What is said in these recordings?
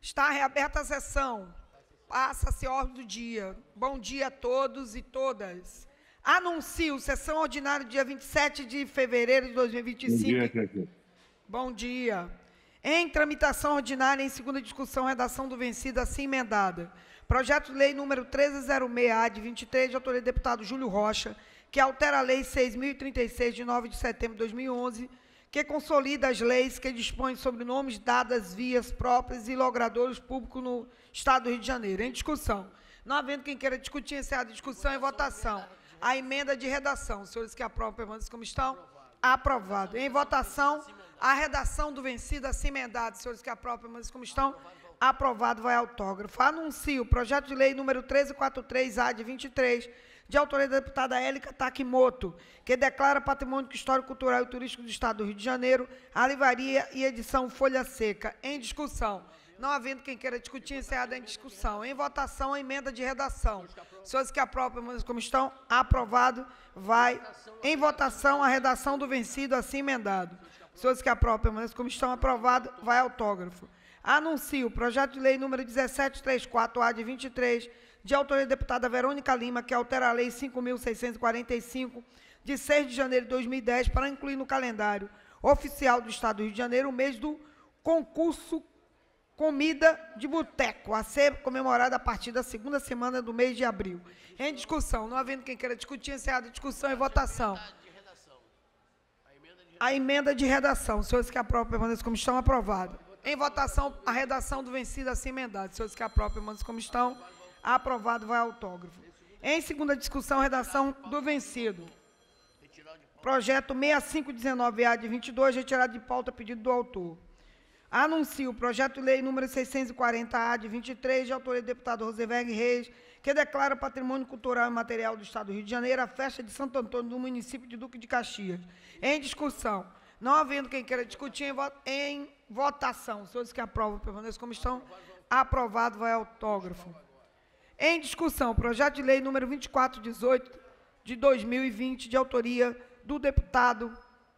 Está reaberta a sessão. Passa-se a ordem do dia. Bom dia a todos e todas. Anuncio sessão ordinária dia 27 de fevereiro de 2025. Bom dia, Cacete. Bom dia. Em tramitação ordinária, em segunda discussão, redação do vencido assim emendada. Projeto de lei número 1306-A, de 23, de autoria do deputado Júlio Rocha, que altera a lei 6.036, de 9 de setembro de 2011, que consolida as leis que dispõem sobre nomes, dadas, vias próprias e logradouros públicos no Estado do Rio de Janeiro. Em discussão. Não havendo quem queira discutir, encerrada a discussão e votação. A emenda de redação. Os senhores que aprovam, permaneçam como estão. Aprovado. Em votação, a redação do vencido assim emendado. Os senhores que aprovam, permaneçam como estão. Aprovado, vai autógrafo. Anuncio o projeto de lei número 1343-A, de 23, de autoria da deputada Élica Takimoto, que declara patrimônio histórico, cultural e turístico do Estado do Rio de Janeiro, a livraria e edição Folha Seca. Em discussão. Não havendo quem queira discutir, encerrada em discussão. Em votação, a emenda de redação. Senhores que aprovam, como estão, aprovado, vai. Em votação, a redação do vencido, assim emendado. Senhores que aprovam, como estão, aprovado, vai autógrafo. Anuncio o projeto de lei número 1734-A, de 23, de autoria da deputada Verônica Lima, que altera a lei 5.645, de 6 de janeiro de 2010, para incluir no calendário oficial do Estado do Rio de Janeiro o mês do concurso Comida de Boteco, a ser comemorada a partir da segunda semana do mês de abril. Em discussão. Não havendo quem queira discutir, encerrada a discussão e votação. A emenda de redação. Os senhores que aprovam, permaneçam como estão, aprovado. Em votação, a redação do vencido assim emendado. Os senhores que aprovam, permaneçam como estão, aprovado, vai autógrafo. Em segunda discussão, redação do vencido. Projeto 6519-A, de 22, retirado de pauta, pedido do autor. Anuncio o projeto de lei número 640-A, de 23, de autoria do deputado Rosenberg Reis, que declara patrimônio cultural e material do Estado do Rio de Janeiro a festa de Santo Antônio do município de Duque de Caxias. Em discussão. Não havendo quem queira discutir, em votação. Os senhores que aprovam, permaneçam como estão. Aprovado, vai autógrafo. Em discussão, projeto de lei número 2418, de 2020, de autoria do deputado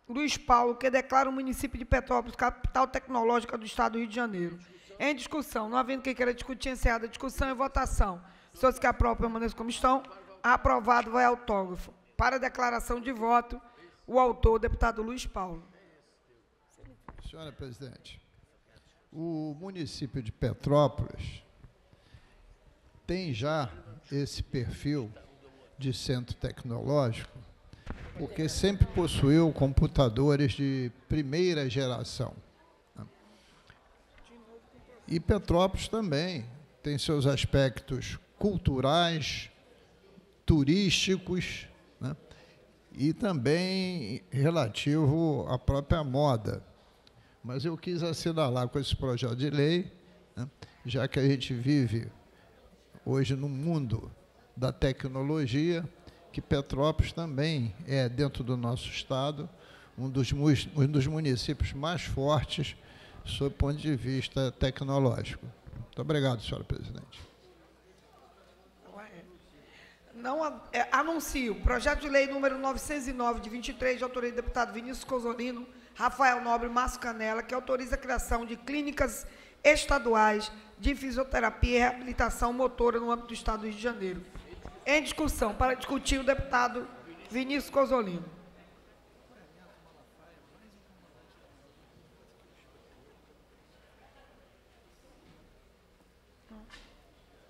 Luiz Paulo, que declara o município de Petrópolis capital tecnológica do Estado do Rio de Janeiro. Em discussão. Não havendo quem queira discutir, encerrada a discussão e votação. Os senhores que aprovam, permaneçam como estão. Aprovado, vai autógrafo. Para declaração de voto, o autor, o deputado Luiz Paulo. Senhora presidente, o município de Petrópolis tem já esse perfil de centro tecnológico, porque sempre possuiu computadores de primeira geração. E Petrópolis também tem seus aspectos culturais, turísticos, né, e também relativo à própria moda. Mas eu quis assinalar com esse projeto de lei, né, já que a gente vive hoje no mundo da tecnologia, que Petrópolis também é, dentro do nosso estado, um dos municípios mais fortes sob o ponto de vista tecnológico. Muito obrigado, senhora presidente. Anuncio projeto de lei número 909, de 23, de autoria do deputado Vinícius Cosolino, Rafael Nobre e Márcio Canela, que autoriza a criação de clínicas estaduais de fisioterapia e reabilitação motora no âmbito do Estado do Rio de Janeiro. Em discussão, para discutir, o deputado Vinícius Cosolino.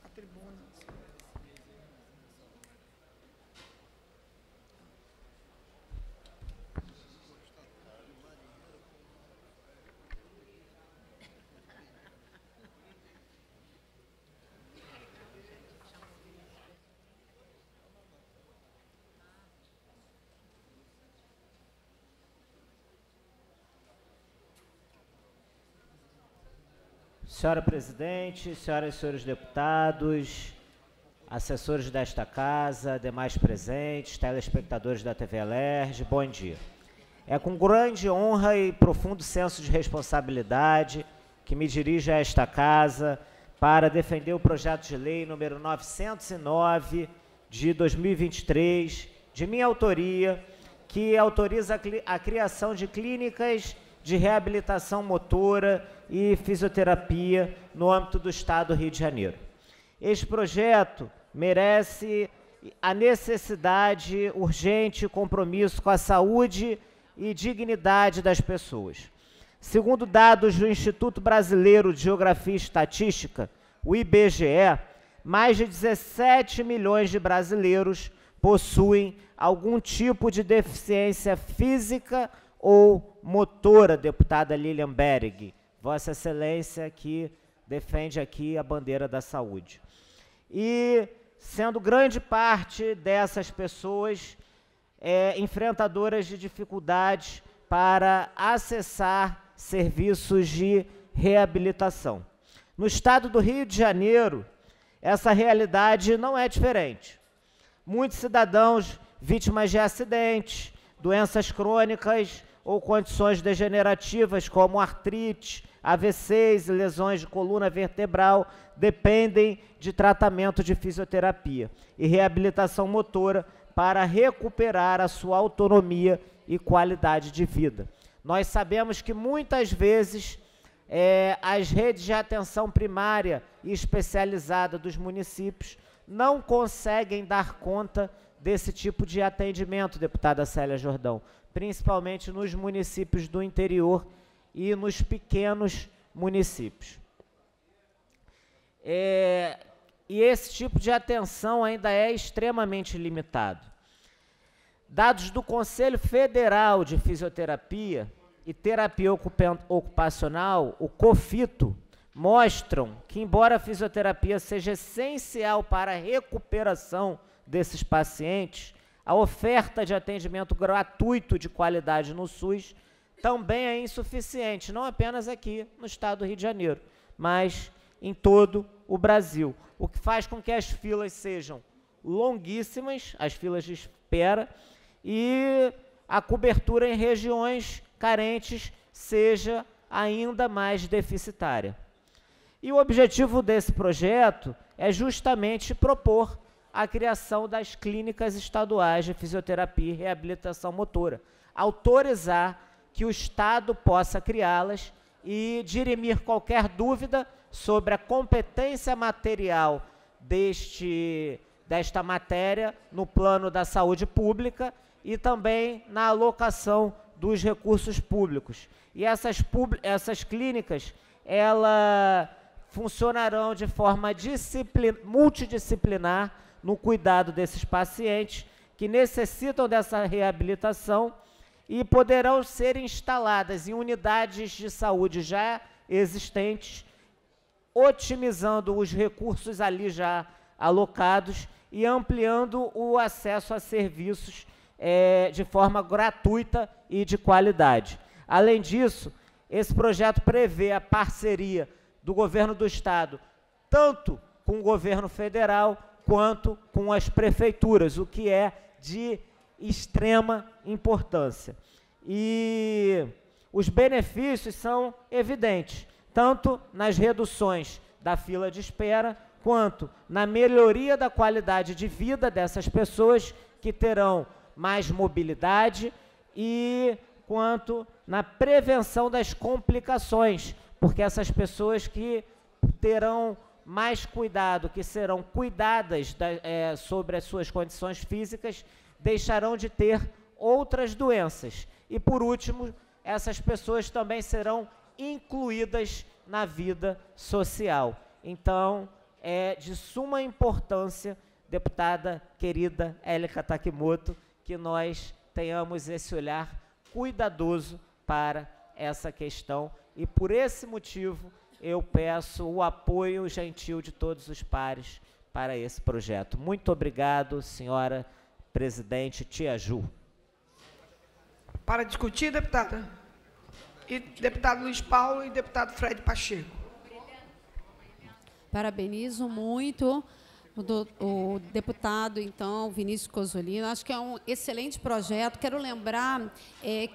A tribuna. Senhora presidente, senhoras e senhores deputados, assessores desta casa, demais presentes, telespectadores da TV Alerj, bom dia. É com grande honra e profundo senso de responsabilidade que me dirijo a esta casa para defender o projeto de lei número 909 de 2023, de minha autoria, que autoriza a criação de clínicas de reabilitação motora e fisioterapia no âmbito do Estado do Rio de Janeiro. Este projeto merece a necessidade urgente e compromisso com a saúde e dignidade das pessoas. Segundo dados do Instituto Brasileiro de Geografia e Estatística, o IBGE, mais de 17 milhões de brasileiros possuem algum tipo de deficiência física ou motora, deputada Lilian Berg, Vossa Excelência que defende aqui a bandeira da saúde. E sendo grande parte dessas pessoas enfrentadoras de dificuldades para acessar serviços de reabilitação. No Estado do Rio de Janeiro, essa realidade não é diferente. Muitos cidadãos vítimas de acidentes, doenças crônicas ou condições degenerativas como artrite, AVCs e lesões de coluna vertebral dependem de tratamento de fisioterapia e reabilitação motora para recuperar a sua autonomia e qualidade de vida. Nós sabemos que muitas vezes as redes de atenção primária e especializada dos municípios não conseguem dar conta desse tipo de atendimento, deputada Célia Jordão, principalmente nos municípios do interior e nos pequenos municípios. E esse tipo de atenção ainda é extremamente limitado. Dados do Conselho Federal de Fisioterapia e Terapia Ocupacional, o COFITO, mostram que, embora a fisioterapia seja essencial para a recuperação desses pacientes, a oferta de atendimento gratuito de qualidade no SUS também é insuficiente, não apenas aqui no Estado do Rio de Janeiro, mas em todo o Brasil, o que faz com que as filas sejam longuíssimas, as filas de espera, e a cobertura em regiões carentes seja ainda mais deficitária. E o objetivo desse projeto é justamente propor a criação das clínicas estaduais de fisioterapia e reabilitação motora, autorizar que o Estado possa criá-las e dirimir qualquer dúvida sobre a competência material desta matéria no plano da saúde pública e também na alocação dos recursos públicos. E essas clínicas, elas funcionarão de forma multidisciplinar no cuidado desses pacientes que necessitam dessa reabilitação e poderão ser instaladas em unidades de saúde já existentes, otimizando os recursos ali já alocados e ampliando o acesso a serviços de forma gratuita e de qualidade. Além disso, esse projeto prevê a parceria do governo do Estado, tanto com o governo federal, quanto com as prefeituras, o que é de extrema importância. E os benefícios são evidentes, tanto nas reduções da fila de espera, quanto na melhoria da qualidade de vida dessas pessoas que terão mais mobilidade e quanto na prevenção das complicações, porque essas pessoas que terão mais cuidado, que serão cuidadas sobre as suas condições físicas, deixarão de ter outras doenças. E, por último, essas pessoas também serão incluídas na vida social. Então, é de suma importância, deputada querida Élica Takimoto, que nós tenhamos esse olhar cuidadoso para essa questão. E, por esse motivo, eu peço o apoio gentil de todos os pares para esse projeto. Muito obrigado, senhora presidente Tia Ju. Para discutir, deputada. E deputado Luiz Paulo e deputado Fred Pacheco. Parabenizo muito o deputado, então, Vinícius Cozzolino. Acho que é um excelente projeto. Quero lembrar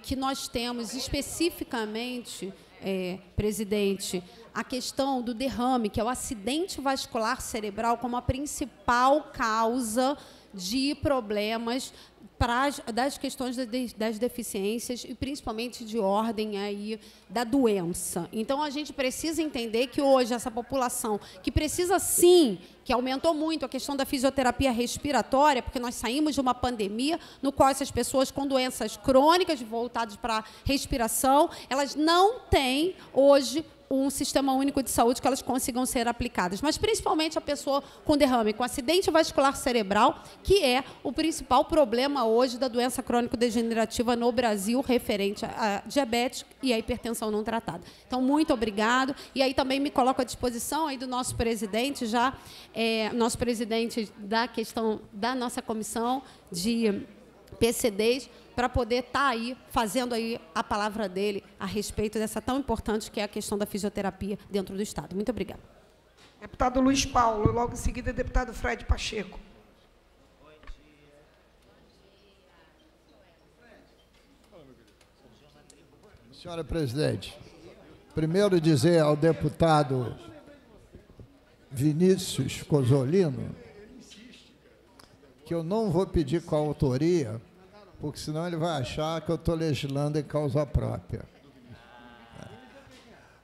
que nós temos especificamente, presidente, a questão do derrame, que é o acidente vascular cerebral como a principal causa de problemas das questões das deficiências e principalmente de ordem aí da doença. Então, a gente precisa entender que hoje essa população que precisa, sim, que aumentou muito a questão da fisioterapia respiratória, porque nós saímos de uma pandemia no qual essas pessoas com doenças crônicas voltadas para a respiração, elas não têm hoje um sistema único de saúde que elas consigam ser aplicadas, mas principalmente a pessoa com derrame, com acidente vascular cerebral, que é o principal problema hoje da doença crônico-degenerativa no Brasil, referente à diabetes e à hipertensão não tratada. Então, muito obrigado. E aí também me coloco à disposição aí do nosso presidente, nosso presidente da questão da nossa comissão de PCDs, para poder estar aí, fazendo aí a palavra dele a respeito dessa tão importante que é a questão da fisioterapia dentro do Estado. Muito obrigada. Deputado Luiz Paulo, logo em seguida, deputado Fred Pacheco. Senhora presidente, primeiro dizer ao deputado Vinícius Cozzolino que eu não vou pedir coautoria, porque senão ele vai achar que eu estou legislando em causa própria.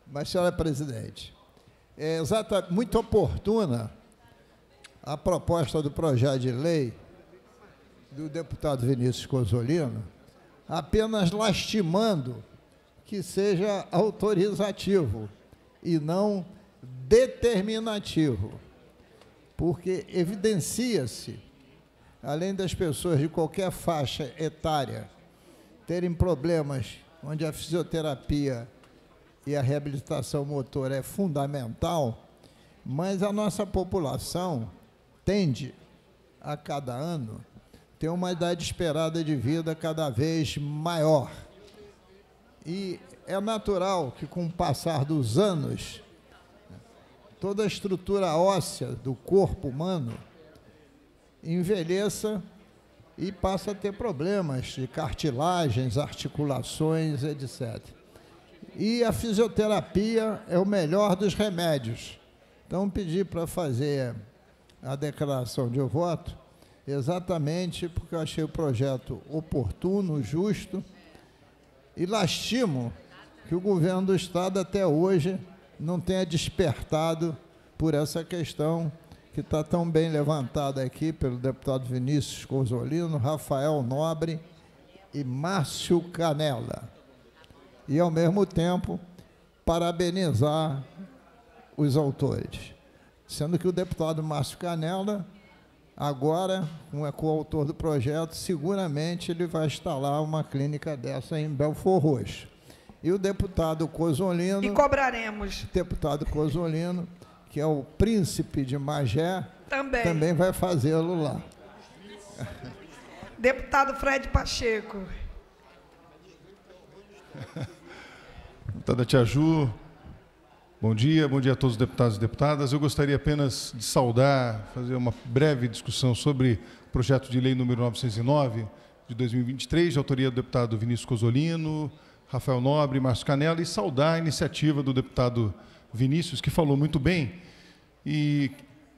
Mas, senhora presidente, é muito oportuna a proposta do projeto de lei do deputado Vinícius Cozzolino, apenas lastimando que seja autorizativo e não determinativo, porque evidencia-se, além das pessoas de qualquer faixa etária terem problemas onde a fisioterapia e a reabilitação motora é fundamental, mas a nossa população tende, a cada ano, ter uma idade esperada de vida cada vez maior. E é natural que, com o passar dos anos, toda a estrutura óssea do corpo humano envelheça e passa a ter problemas de cartilagens, articulações, etc. E a fisioterapia é o melhor dos remédios. Então, pedi para fazer a declaração de voto exatamente porque eu achei o projeto oportuno, justo, e lastimo que o governo do Estado até hoje não tenha despertado por essa questão que está tão bem levantada aqui pelo deputado Vinícius Cozzolino, Rafael Nobre e Márcio Canella. E, ao mesmo tempo, parabenizar os autores. Sendo que o deputado Márcio Canella, agora, como é coautor do projeto, seguramente ele vai instalar uma clínica dessa em Belford Roxo. E o deputado Cozzolino... E cobraremos. Deputado Cozzolino, que é o príncipe de Magé, também vai fazê-lo lá. Deputado Fred Pacheco. Deputada Tia Ju, bom dia a todos os deputados e deputadas. Eu gostaria apenas de saudar, fazer uma breve discussão sobre o projeto de lei número 909, de 2023, de autoria do deputado Vinícius Cozzolino, Rafael Nobre, Márcio Canella, e saudar a iniciativa do deputado Vinícius, que falou muito bem, e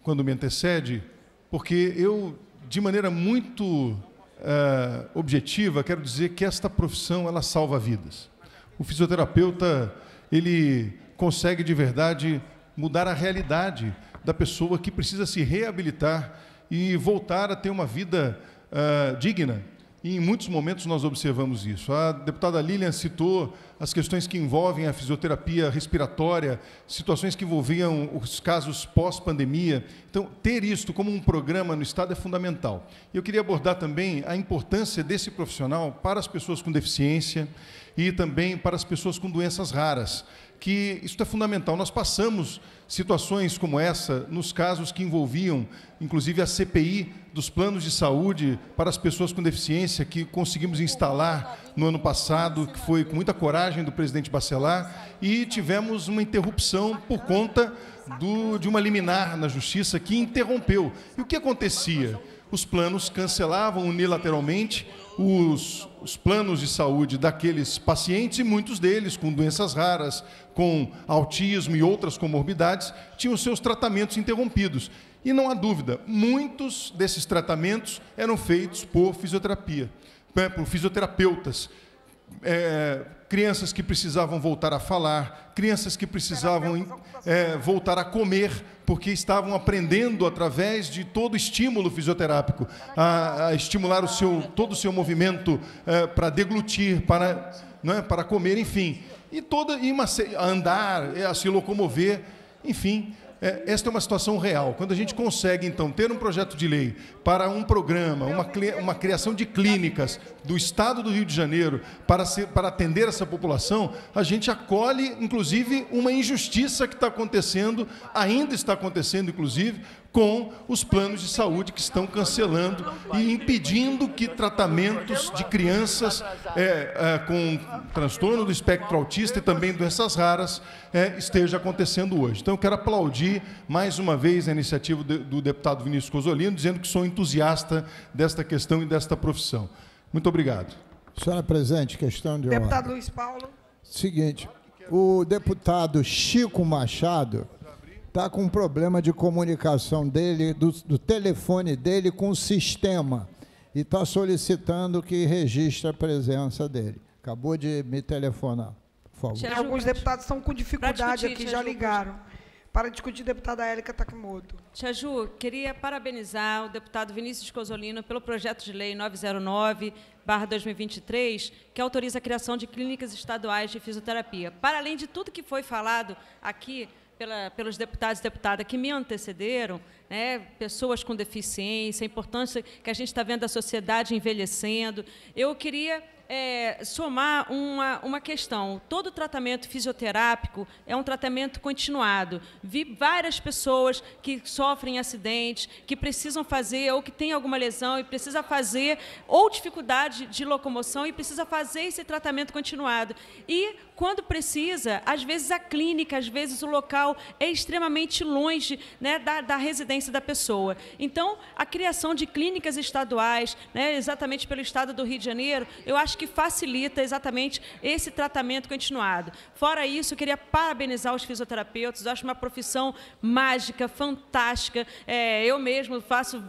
quando me antecede, porque eu, de maneira muito objetiva, quero dizer que esta profissão, ela salva vidas. O fisioterapeuta, ele consegue, de verdade, mudar a realidade da pessoa que precisa se reabilitar e voltar a ter uma vida digna. E, em muitos momentos, nós observamos isso. A deputada Lilian citou as questões que envolvem a fisioterapia respiratória, situações que envolviam os casos pós-pandemia. Então, ter isto como um programa no Estado é fundamental. Eu queria abordar também a importância desse profissional para as pessoas com deficiência e também para as pessoas com doenças raras, que isso é fundamental. Nós passamos situações como essa nos casos que envolviam, inclusive, a CPI dos planos de saúde para as pessoas com deficiência, que conseguimos instalar no ano passado, que foi com muita coragem do presidente Bacelar, e tivemos uma interrupção por conta de uma liminar na Justiça que interrompeu. E o que acontecia? os planos cancelavam unilateralmente os planos de saúde daqueles pacientes, e muitos deles, com doenças raras, com autismo e outras comorbidades, tinham seus tratamentos interrompidos. E não há dúvida, muitos desses tratamentos eram feitos por fisioterapia, por fisioterapeutas. Crianças que precisavam voltar a falar, crianças que precisavam voltar a comer, porque estavam aprendendo, através de todo estímulo fisioterápico, a estimular todo o seu movimento para deglutir, para comer, enfim. A andar, a se locomover, enfim. Esta é uma situação real. Quando a gente consegue, então, ter um projeto de lei para um programa, uma criação de clínicas do Estado do Rio de Janeiro para atender essa população, a gente acolhe, inclusive, uma injustiça que está acontecendo, ainda está acontecendo, inclusive, com os planos de saúde que estão cancelando e impedindo que tratamentos de crianças com transtorno do espectro autista e também doenças raras esteja acontecendo hoje. Então, eu quero aplaudir mais uma vez a iniciativa do deputado Vinícius Cozzolino, dizendo que sou entusiasta desta questão e desta profissão. Muito obrigado. Senhora presidente, questão de ordem. Deputado Luiz Paulo. Seguinte, o deputado Chico Machado está com um problema de comunicação dele, do telefone dele com o sistema, e está solicitando que registre a presença dele. Acabou de me telefonar, por favor. Alguns deputados estão com dificuldade aqui, já ligaram. Para discutir, deputada Élica Takimoto. Tia Ju, queria parabenizar o deputado Vinícius Cozzolino pelo projeto de lei 909/2023, que autoriza a criação de clínicas estaduais de fisioterapia. Para além de tudo que foi falado aqui pelos deputados e deputadas que me antecederam, né, pessoas com deficiência, a importância que a gente está vendo da sociedade envelhecendo, eu queria somar uma questão. Todo tratamento fisioterápico é um tratamento continuado. Vi várias pessoas que sofrem acidentes, que precisam fazer, ou que têm alguma lesão e precisa fazer, ou dificuldade de locomoção e precisa fazer esse tratamento continuado. E, quando precisa, às vezes a clínica, às vezes o local é extremamente longe, né, da residência da pessoa. Então, a criação de clínicas estaduais, né, exatamente pelo Estado do Rio de Janeiro, eu acho que facilita exatamente esse tratamento continuado. Fora isso, eu queria parabenizar os fisioterapeutas, eu acho uma profissão mágica, fantástica. Eu mesmo faço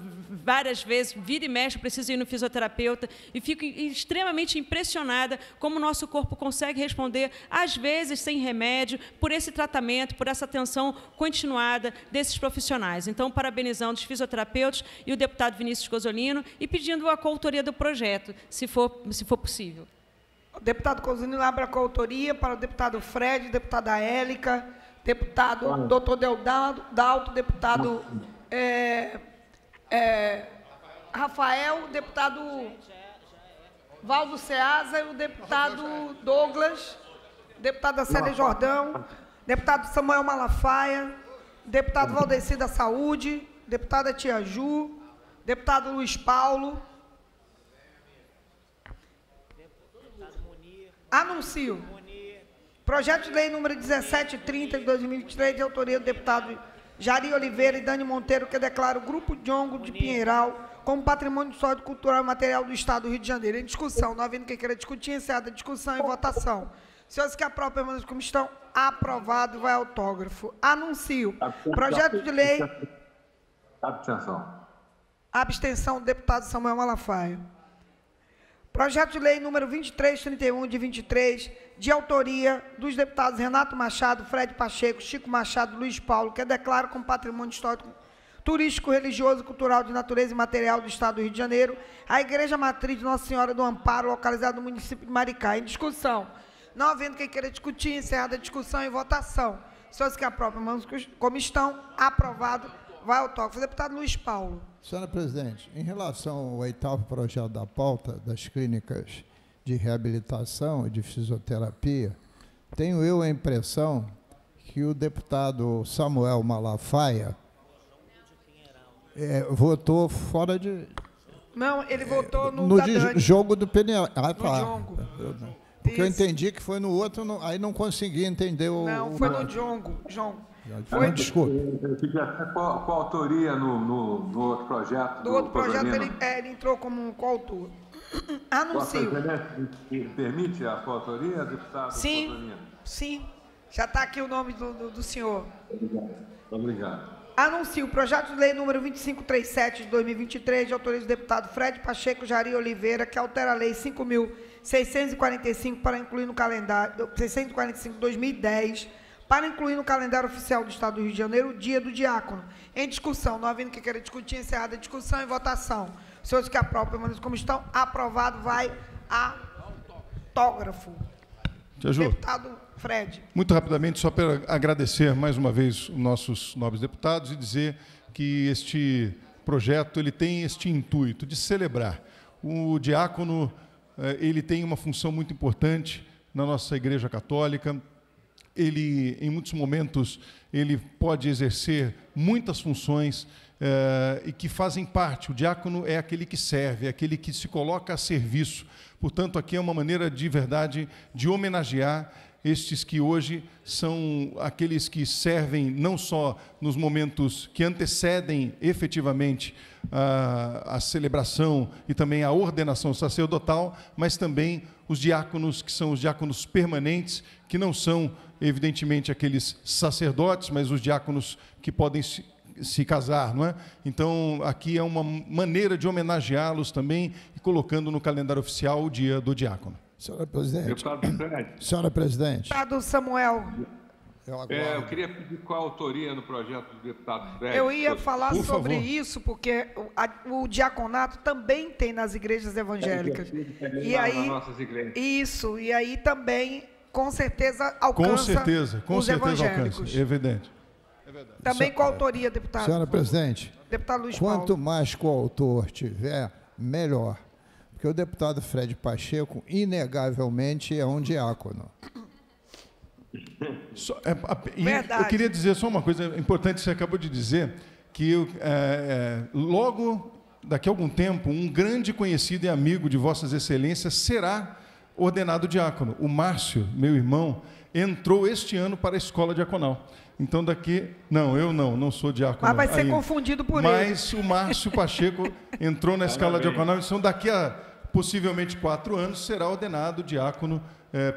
várias vezes, vira e mexe, preciso ir no fisioterapeuta, e fico extremamente impressionada como o nosso corpo consegue responder, às vezes sem remédio, por esse tratamento, por essa atenção continuada desses profissionais. Então, parabenizando os fisioterapeutas e o deputado Vinícius Cozzolino, e pedindo a coautoria do projeto, se for possível. O deputado Cozzolino abre a coautoria para o deputado Fred, deputada Élica, deputado doutor Dalto, deputado Rafael, deputado Valdo Ceasa, e o deputado Douglas, deputada Célia Jordão, deputado Samuel Malafaia, deputado Valdeci da Saúde, deputada Tia Ju, deputado Luiz Paulo. Anuncio. Projeto de lei número 1730 de 2023, de autoria do deputado Jari Oliveira e Dani Monteiro, que declara o Grupo Djongo de Pinheiral como patrimônio histórico, cultural e material do Estado do Rio de Janeiro. Em discussão, não havendo quem queira discutir, encerrada a discussão e votação. Senhores que aprovam, permanecem como estão, aprovado, vai autógrafo. Anuncio. Projeto de lei... Abstenção. Abstenção do deputado Samuel Malafaia. Projeto de lei número 2331 de 23, de autoria dos deputados Renato Machado, Fred Pacheco, Chico Machado, Luiz Paulo, que declara como patrimônio histórico, turístico, religioso, cultural, de natureza e material do Estado do Rio de Janeiro a Igreja Matriz de Nossa Senhora do Amparo, localizada no município de Maricá. Em discussão. Não havendo quem queira discutir, encerrada a discussão e votação. Senhores que aprovam, como estão, aprovado, vai ao autógrafo. Deputado Luiz Paulo. Senhora presidente, em relação ao 8º projeto da pauta das clínicas de reabilitação e de fisioterapia, tenho eu a impressão que o deputado Samuel Malafaia votou fora de... Não, ele votou no jogo do Pinheiral. Ah, tá. Djongo. Porque eu entendi que foi no outro, aí não consegui entender o... Não, foi no Djongo. Foi. Desculpe. Qual autoria no outro projeto? Do outro projeto, ele entrou como coautor. Anuncio. Permite a coautoria, deputado? Sim, sim. Já está aqui o nome do senhor. Obrigado. Anuncio o projeto de lei número 2537 de 2023, de autoria do deputado Fred Pacheco Jari Oliveira, que altera a lei 5.645 para incluir no calendário, 645/2010, para incluir no calendário oficial do Estado do Rio de Janeiro o Dia do Diácono. Em discussão, não havendo que queira discutir, encerrada a discussão e votação. Os senhores que aprovam, permaneçam como estão. Aprovado, vai a autógrafo. Deputado Fred. Muito rapidamente, só para agradecer mais uma vez os nossos nobres deputados e dizer que este projeto ele tem este intuito de celebrar. O diácono ele tem uma função muito importante na nossa Igreja Católica. Ele, em muitos momentos, ele pode exercer muitas funções e que fazem parte. O diácono é aquele que serve, é aquele que se coloca a serviço. Portanto, aqui é uma maneira de verdade de homenagear estes que hoje são aqueles que servem não só nos momentos que antecedem efetivamente a celebração e também a ordenação sacerdotal, mas também os diáconos, que são os diáconos permanentes, que não são, evidentemente, aqueles sacerdotes, mas os diáconos que podem se casar, não é? Então, aqui é uma maneira de homenageá-los também e colocando no calendário oficial o Dia do Diácono. Senhora presidente. Deputado Fred. Senhora presidente. Deputado Samuel. Eu queria pedir qual a autoria no projeto do deputado Fred. Eu ia falar Por sobre favor. isso, porque o diaconato também tem nas igrejas evangélicas. E aí, nas nossas igrejas. isso, e aí também, com certeza, alcança Com os certeza evangélicos. alcança, evidente. Também com autoria, deputado. Senhora presidente, Deputado Luiz quanto Paulo. mais coautor tiver, melhor. Porque o deputado Fred Pacheco, inegavelmente, é um diácono. Verdade. Eu queria dizer só uma coisa importante que você acabou de dizer, que logo, daqui a algum tempo, um grande conhecido e amigo de Vossas Excelências será ordenado diácono. O Márcio, meu irmão, entrou este ano para a escola diaconal. Então daqui... Não, eu não sou diácono. Mas vai ser ainda. confundido por ele. Mas o Márcio Pacheco entrou na escola diaconal, então daqui a possivelmente 4 anos será ordenado diácono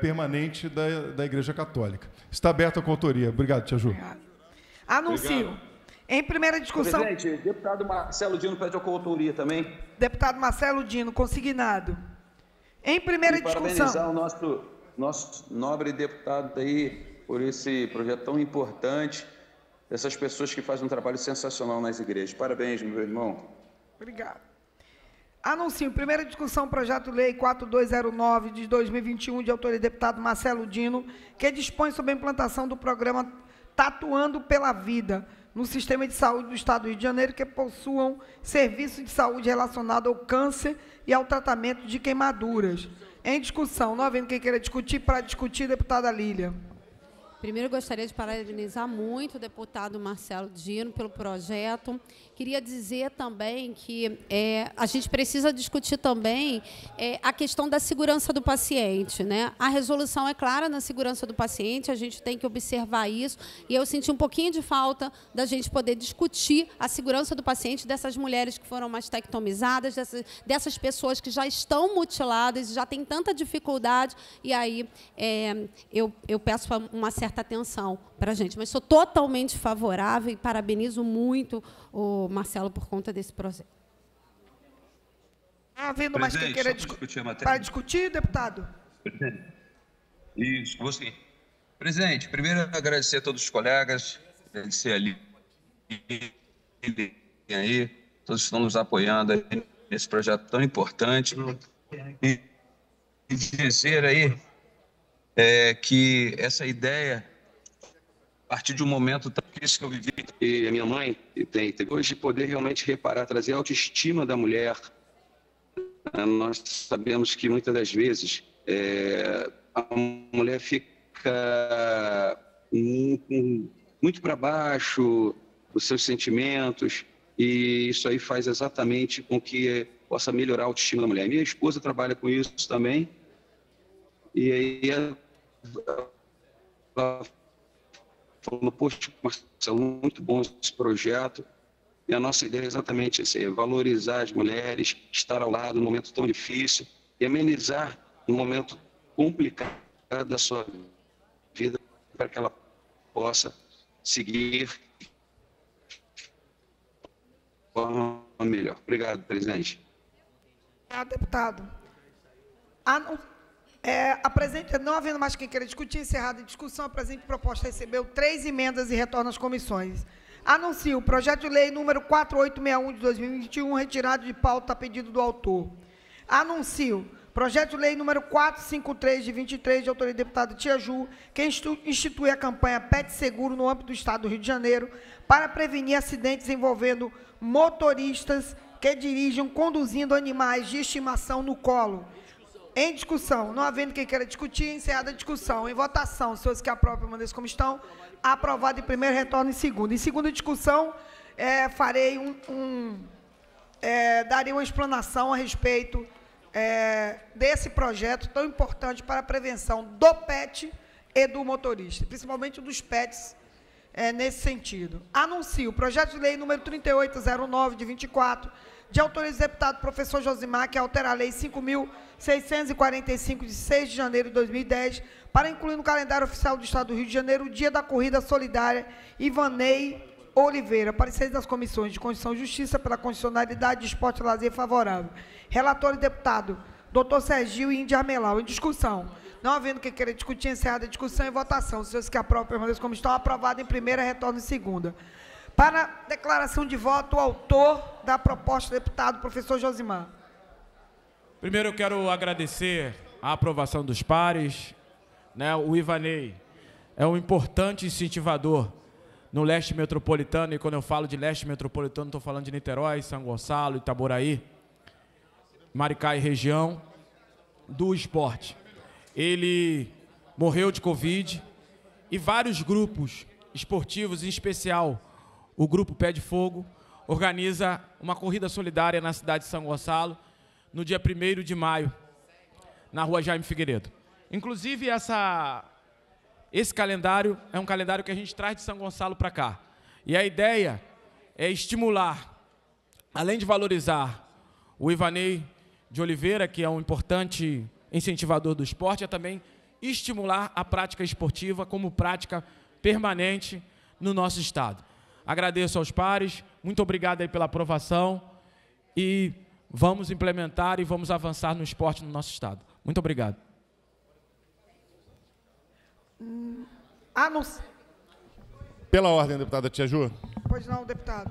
permanente da Igreja Católica. Está aberta a coautoria. Obrigado, Tia Ju. Anuncio. Obrigado. Em primeira discussão... Presidente, deputado Marcelo Dino pede a coautoria também. Deputado Marcelo Dino, consignado. Em primeira discussão... Parabenizar o nosso nobre deputado aí por esse projeto tão importante, dessas pessoas que fazem um trabalho sensacional nas igrejas. Parabéns, meu irmão. Obrigado. Anuncio, em primeira discussão, projeto de lei 4209 de 2021, de autoria do deputado Marcelo Dino, que dispõe sobre a implantação do programa Tatuando pela Vida, no sistema de saúde do Estado do Rio de Janeiro, que possuam serviço de saúde relacionado ao câncer e ao tratamento de queimaduras. Em discussão, não havendo quem queira discutir, para discutir, deputada Lília. Primeiro, gostaria de parabenizar muito o deputado Marcelo Dino pelo projeto. Queria dizer também que a gente precisa discutir também a questão da segurança do paciente, né? A resolução é clara na segurança do paciente, a gente tem que observar isso, e eu senti um pouquinho de falta da gente poder discutir a segurança do paciente, dessas mulheres que foram mastectomizadas, dessas pessoas que já estão mutiladas, já têm tanta dificuldade, e aí eu peço uma certa atenção para a gente, mas sou totalmente favorável e parabenizo muito o Marcelo por conta desse projeto. Havendo mais quem queira discutir para discutir, deputado? Isso, vou sim. Presidente, primeiro agradecer a todos os colegas, agradecer ali, todos que estão nos apoiando aí nesse projeto tão importante, e dizer aí que essa ideia, a partir de um momento tão difícil que eu vivi, e a minha mãe tem hoje, poder realmente reparar, trazer a autoestima da mulher. Nós sabemos que muitas das vezes a mulher fica muito para baixo dos seus sentimentos, e isso aí faz exatamente com que possa melhorar a autoestima da mulher. Minha esposa trabalha com isso também, e aí ela falou, poxa, Marcelo, muito bom esse projeto. E a nossa ideia é exatamente essa, valorizar as mulheres, estar ao lado num momento tão difícil e amenizar um momento complicado da sua vida para que ela possa seguir de forma melhor. Obrigado, presidente. Obrigado, deputado. Não havendo mais quem queira discutir, encerrada a discussão, a presente proposta recebeu 3 emendas e retorna às comissões. Anuncio o projeto de lei número 4861 de 2021, retirado de pauta a pedido do autor. Anuncio projeto de lei número 453 de 23, de autoria do deputado Tia Ju, que institui a campanha Pet Seguro no âmbito do Estado do Rio de Janeiro para prevenir acidentes envolvendo motoristas que dirigem conduzindo animais de estimação no colo. Em discussão, não havendo quem queira discutir, encerrada a discussão. Em votação, senhores que aprovam, permaneçam como estão. Aprovado em primeiro, retorno em segundo. Em segunda discussão, darei uma explanação a respeito desse projeto tão importante para a prevenção do PET e do motorista, principalmente dos PETs, nesse sentido. Anuncio o projeto de lei número 3809, de 24, de autoria do deputado professor Josimar, que altera a lei 5.645, de 6 de janeiro de 2010, para incluir no calendário oficial do Estado do Rio de Janeiro o Dia da Corrida Solidária Ivanei Oliveira. Pareceres das comissões de Constituição e Justiça pela condicionalidade de esporte e lazer favorável. Relator e deputado, doutor Sergio Índia Armelau. Em discussão. Não havendo quem queira discutir, encerrada a discussão e votação. Os senhores que aprovam, permaneçam como estão. Aprovado em primeira, retorno em segunda. Para declaração de voto, o autor da proposta, deputado professor Josimar. Primeiro eu quero agradecer a aprovação dos pares. O Ivanei é um importante incentivador no leste metropolitano, e quando eu falo de leste metropolitano, estou falando de Niterói, São Gonçalo, Itaboraí, Maricá e região, do esporte. Ele morreu de Covid e vários grupos esportivos, em especial o Grupo Pé de Fogo, organiza uma corrida solidária na cidade de São Gonçalo, no dia 1º de maio, na rua Jaime Figueiredo. Inclusive, esse calendário é um calendário que a gente traz de São Gonçalo para cá. E a ideia é estimular, além de valorizar o Ivanei de Oliveira, que é um importante incentivador do esporte, é também estimular a prática esportiva como prática permanente no nosso Estado. Agradeço aos pares, muito obrigado aí pela aprovação e vamos implementar e vamos avançar no esporte no nosso Estado. Muito obrigado. Pela ordem, deputada Tia Ju. Pois não, deputado.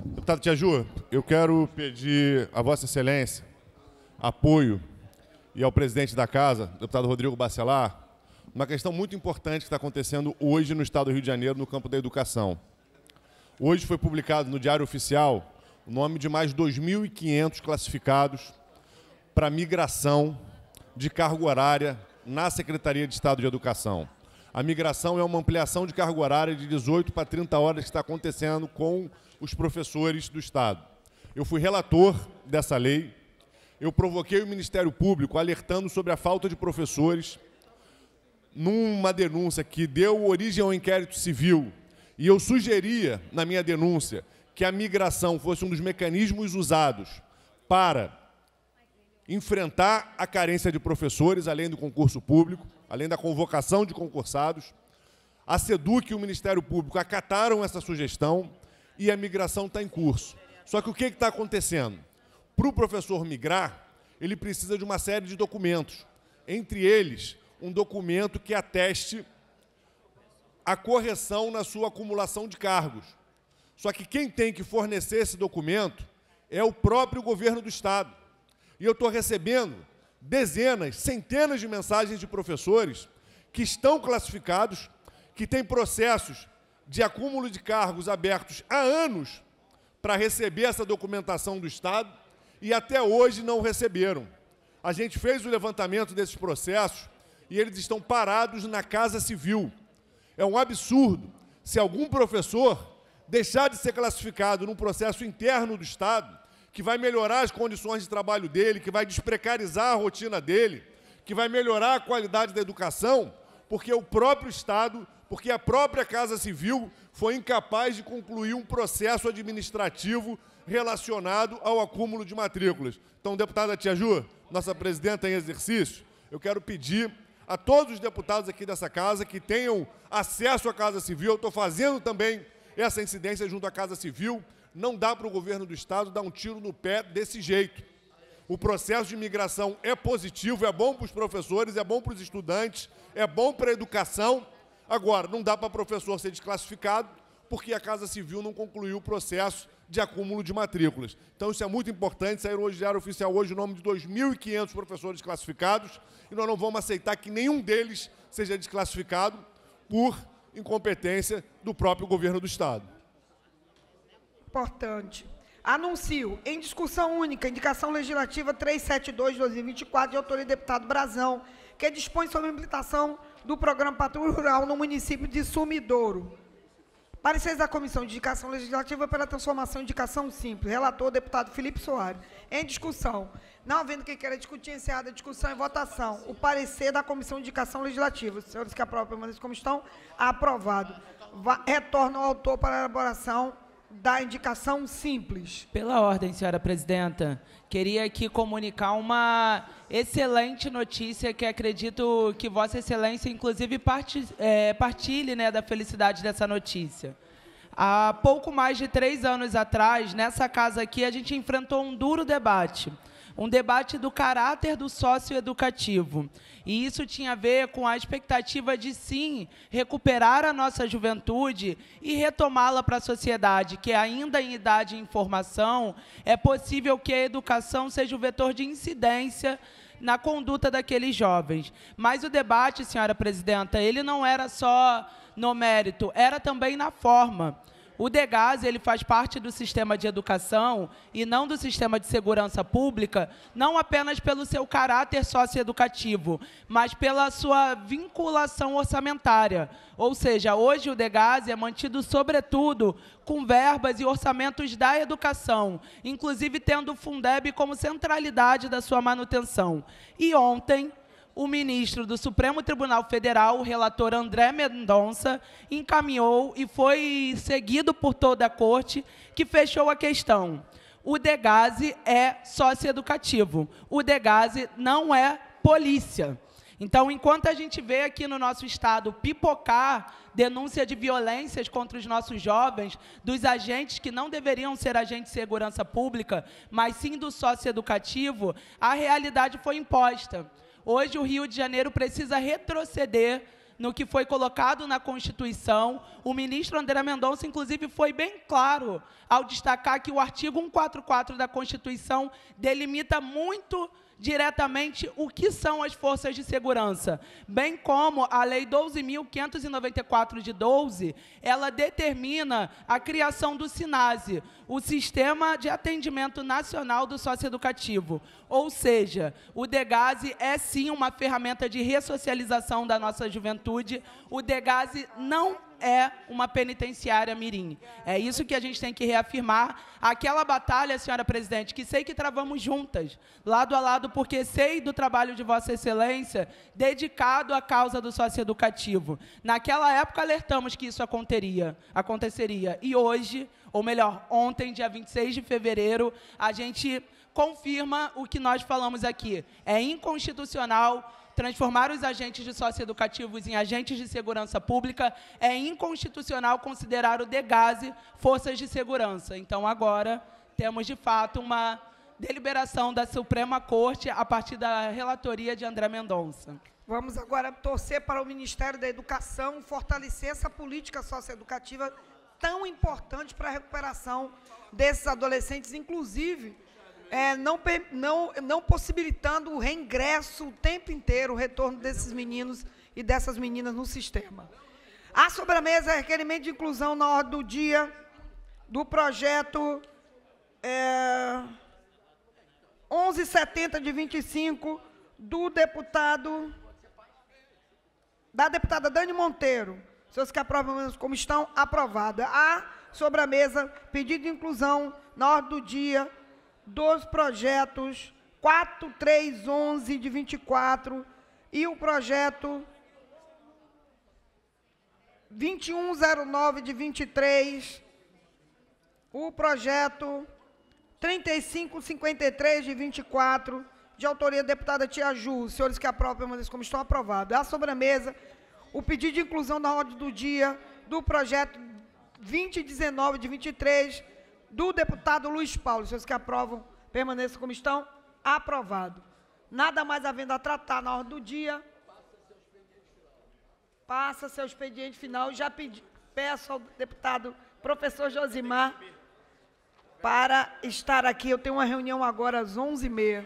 Deputada Tia Ju, eu quero pedir a Vossa Excelência apoio e ao presidente da Casa, deputado Rodrigo Bacelar, uma questão muito importante que está acontecendo hoje no Estado do Rio de Janeiro, no campo da educação. Hoje foi publicado no Diário Oficial o nome de mais 2.500 classificados para migração de carga horária na Secretaria de Estado de Educação. A migração é uma ampliação de carga horária de 18 para 30 horas que está acontecendo com os professores do Estado. Eu fui relator dessa lei, eu provoquei o Ministério Público alertando sobre a falta de professores numa denúncia que deu origem ao inquérito civil, e eu sugeria, na minha denúncia, que a migração fosse um dos mecanismos usados para enfrentar a carência de professores, além do concurso público, além da convocação de concursados. A SEDUC e o Ministério Público acataram essa sugestão e a migração está em curso. Só que o que está acontecendo? Para o professor migrar, ele precisa de uma série de documentos, entre eles um documento que ateste a correção na sua acumulação de cargos. Só que quem tem que fornecer esse documento é o próprio governo do Estado. E eu estou recebendo dezenas, centenas de mensagens de professores que estão classificados, que têm processos de acúmulo de cargos abertos há anos para receber essa documentação do Estado e até hoje não receberam. A gente fez o levantamento desses processos e eles estão parados na Casa Civil. É um absurdo se algum professor deixar de ser classificado num processo interno do Estado, que vai melhorar as condições de trabalho dele, que vai desprecarizar a rotina dele, que vai melhorar a qualidade da educação, porque o próprio Estado porque a própria Casa Civil foi incapaz de concluir um processo administrativo relacionado ao acúmulo de matrículas. Então, deputada Tia Ju, nossa presidenta em exercício, eu quero pedir a todos os deputados aqui dessa casa que tenham acesso à Casa Civil. Eu estou fazendo também essa incidência junto à Casa Civil. Não dá para o governo do Estado dar um tiro no pé desse jeito. O processo de imigração é positivo, é bom para os professores, é bom para os estudantes, é bom para a educação. Agora, não dá para o professor ser desclassificado porque a Casa Civil não concluiu o processo de acúmulo de matrículas. Então, isso é muito importante. Saiu hoje, Diário Oficial, hoje, o nome de 2.500 professores desclassificados, e nós não vamos aceitar que nenhum deles seja desclassificado por incompetência do próprio governo do Estado. Importante. Anuncio, em discussão única, indicação legislativa 372/2024, de autoria do deputado Brazão, que dispõe sobre a implementação do programa Patrulha Rural no município de Sumidouro. Pareceres da Comissão de Indicação Legislativa pela transformação em indicação simples. Relator, deputado Felipe Soares. Em discussão. Não havendo quem queira discutir, encerrada a discussão e votação. O parecer da Comissão de Indicação Legislativa. Os senhores que aprovam permanecem como estão, aprovado. Retorno ao autor para a elaboração da indicação simples. Pela ordem, senhora presidenta, queria aqui comunicar uma excelente notícia que acredito que Vossa Excelência, inclusive, partilhe, né, da felicidade dessa notícia. Há pouco mais de 3 anos atrás, nessa casa aqui, a gente enfrentou um duro debate. Um debate do caráter do socioeducativo. E isso tinha a ver com a expectativa de, sim, recuperar a nossa juventude e retomá-la para a sociedade, que ainda em idade e informação, é possível que a educação seja o vetor de incidência na conduta daqueles jovens. Mas o debate, senhora presidenta, ele não era só no mérito, era também na forma. O DEGAS, ele faz parte do sistema de educação e não do sistema de segurança pública, não apenas pelo seu caráter socioeducativo, mas pela sua vinculação orçamentária. Ou seja, hoje o DEGAS é mantido, sobretudo, com verbas e orçamentos da educação, inclusive tendo o Fundeb como centralidade da sua manutenção. E ontem, o ministro do Supremo Tribunal Federal, o relator André Mendonça, encaminhou e foi seguido por toda a corte, que fechou a questão. O DEGAS é socioeducativo. O DEGAS não é polícia. Então, enquanto a gente vê aqui no nosso estado pipocar denúncia de violências contra os nossos jovens, dos agentes que não deveriam ser agentes de segurança pública, mas sim do socioeducativo, a realidade foi imposta. Hoje, o Rio de Janeiro precisa retroceder no que foi colocado na Constituição. O ministro André Mendonça, inclusive, foi bem claro ao destacar que o artigo 144 da Constituição delimita muito diretamente o que são as forças de segurança, bem como a Lei 12.594 de 12, ela determina a criação do SINASE, o Sistema de Atendimento Nacional do Socioeducativo. Ou seja, o DEGAS é sim uma ferramenta de ressocialização da nossa juventude, o DEGAS não é uma penitenciária mirim. É isso que a gente tem que reafirmar. Aquela batalha, senhora presidente, que sei que travamos juntas, lado a lado, porque sei do trabalho de Vossa Excelência, dedicado à causa do socioeducativo. Naquela época, alertamos que isso aconteceria. E hoje, ou melhor, ontem, dia 26 de fevereiro, a gente confirma o que nós falamos aqui. É inconstitucional transformar os agentes de socioeducativos em agentes de segurança pública, é inconstitucional considerar o DEGAS forças de segurança. Então, agora, temos, de fato, uma deliberação da Suprema Corte a partir da relatoria de André Mendonça. Vamos agora torcer para o Ministério da Educação fortalecer essa política socioeducativa tão importante para a recuperação desses adolescentes, inclusive não possibilitando o reingresso o tempo inteiro, o retorno desses meninos e dessas meninas no sistema. Há sobre a mesa requerimento de inclusão na ordem do dia do projeto 1170 de 25 da deputada Dani Monteiro. Senhores que aprovam como estão, aprovada. Há sobre a mesa pedido de inclusão na ordem do dia dos projetos 4311 de 24 e o projeto 2109 de 23, o projeto 3553 de 24, de autoria da deputada Tia Ju. Senhores que aprovam, permaneçam como estão, aprovados. À sobremesa, o pedido de inclusão na ordem do dia do projeto 2019 de 23, do deputado Luiz Paulo. Senhores que aprovam, permaneçam como estão, aprovado. Nada mais havendo a tratar na ordem do dia, passa seu expediente final. Já peço ao deputado professor Josimar para estar aqui. Eu tenho uma reunião agora às 11h30.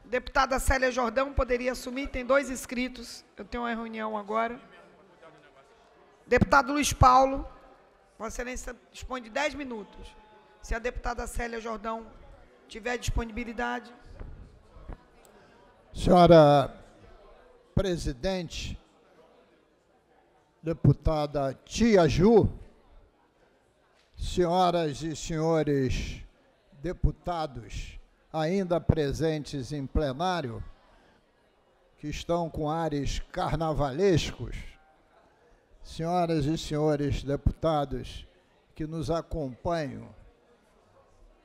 Deputada Célia Jordão poderia assumir, tem 2 inscritos. Eu tenho uma reunião agora. Deputado Luiz Paulo, Vossa Excelência dispõe de 10 minutos. Se a deputada Célia Jordão tiver disponibilidade. Senhora presidente, deputada Tia Ju, senhoras e senhores deputados ainda presentes em plenário, que estão com ares carnavalescos, senhoras e senhores deputados que nos acompanham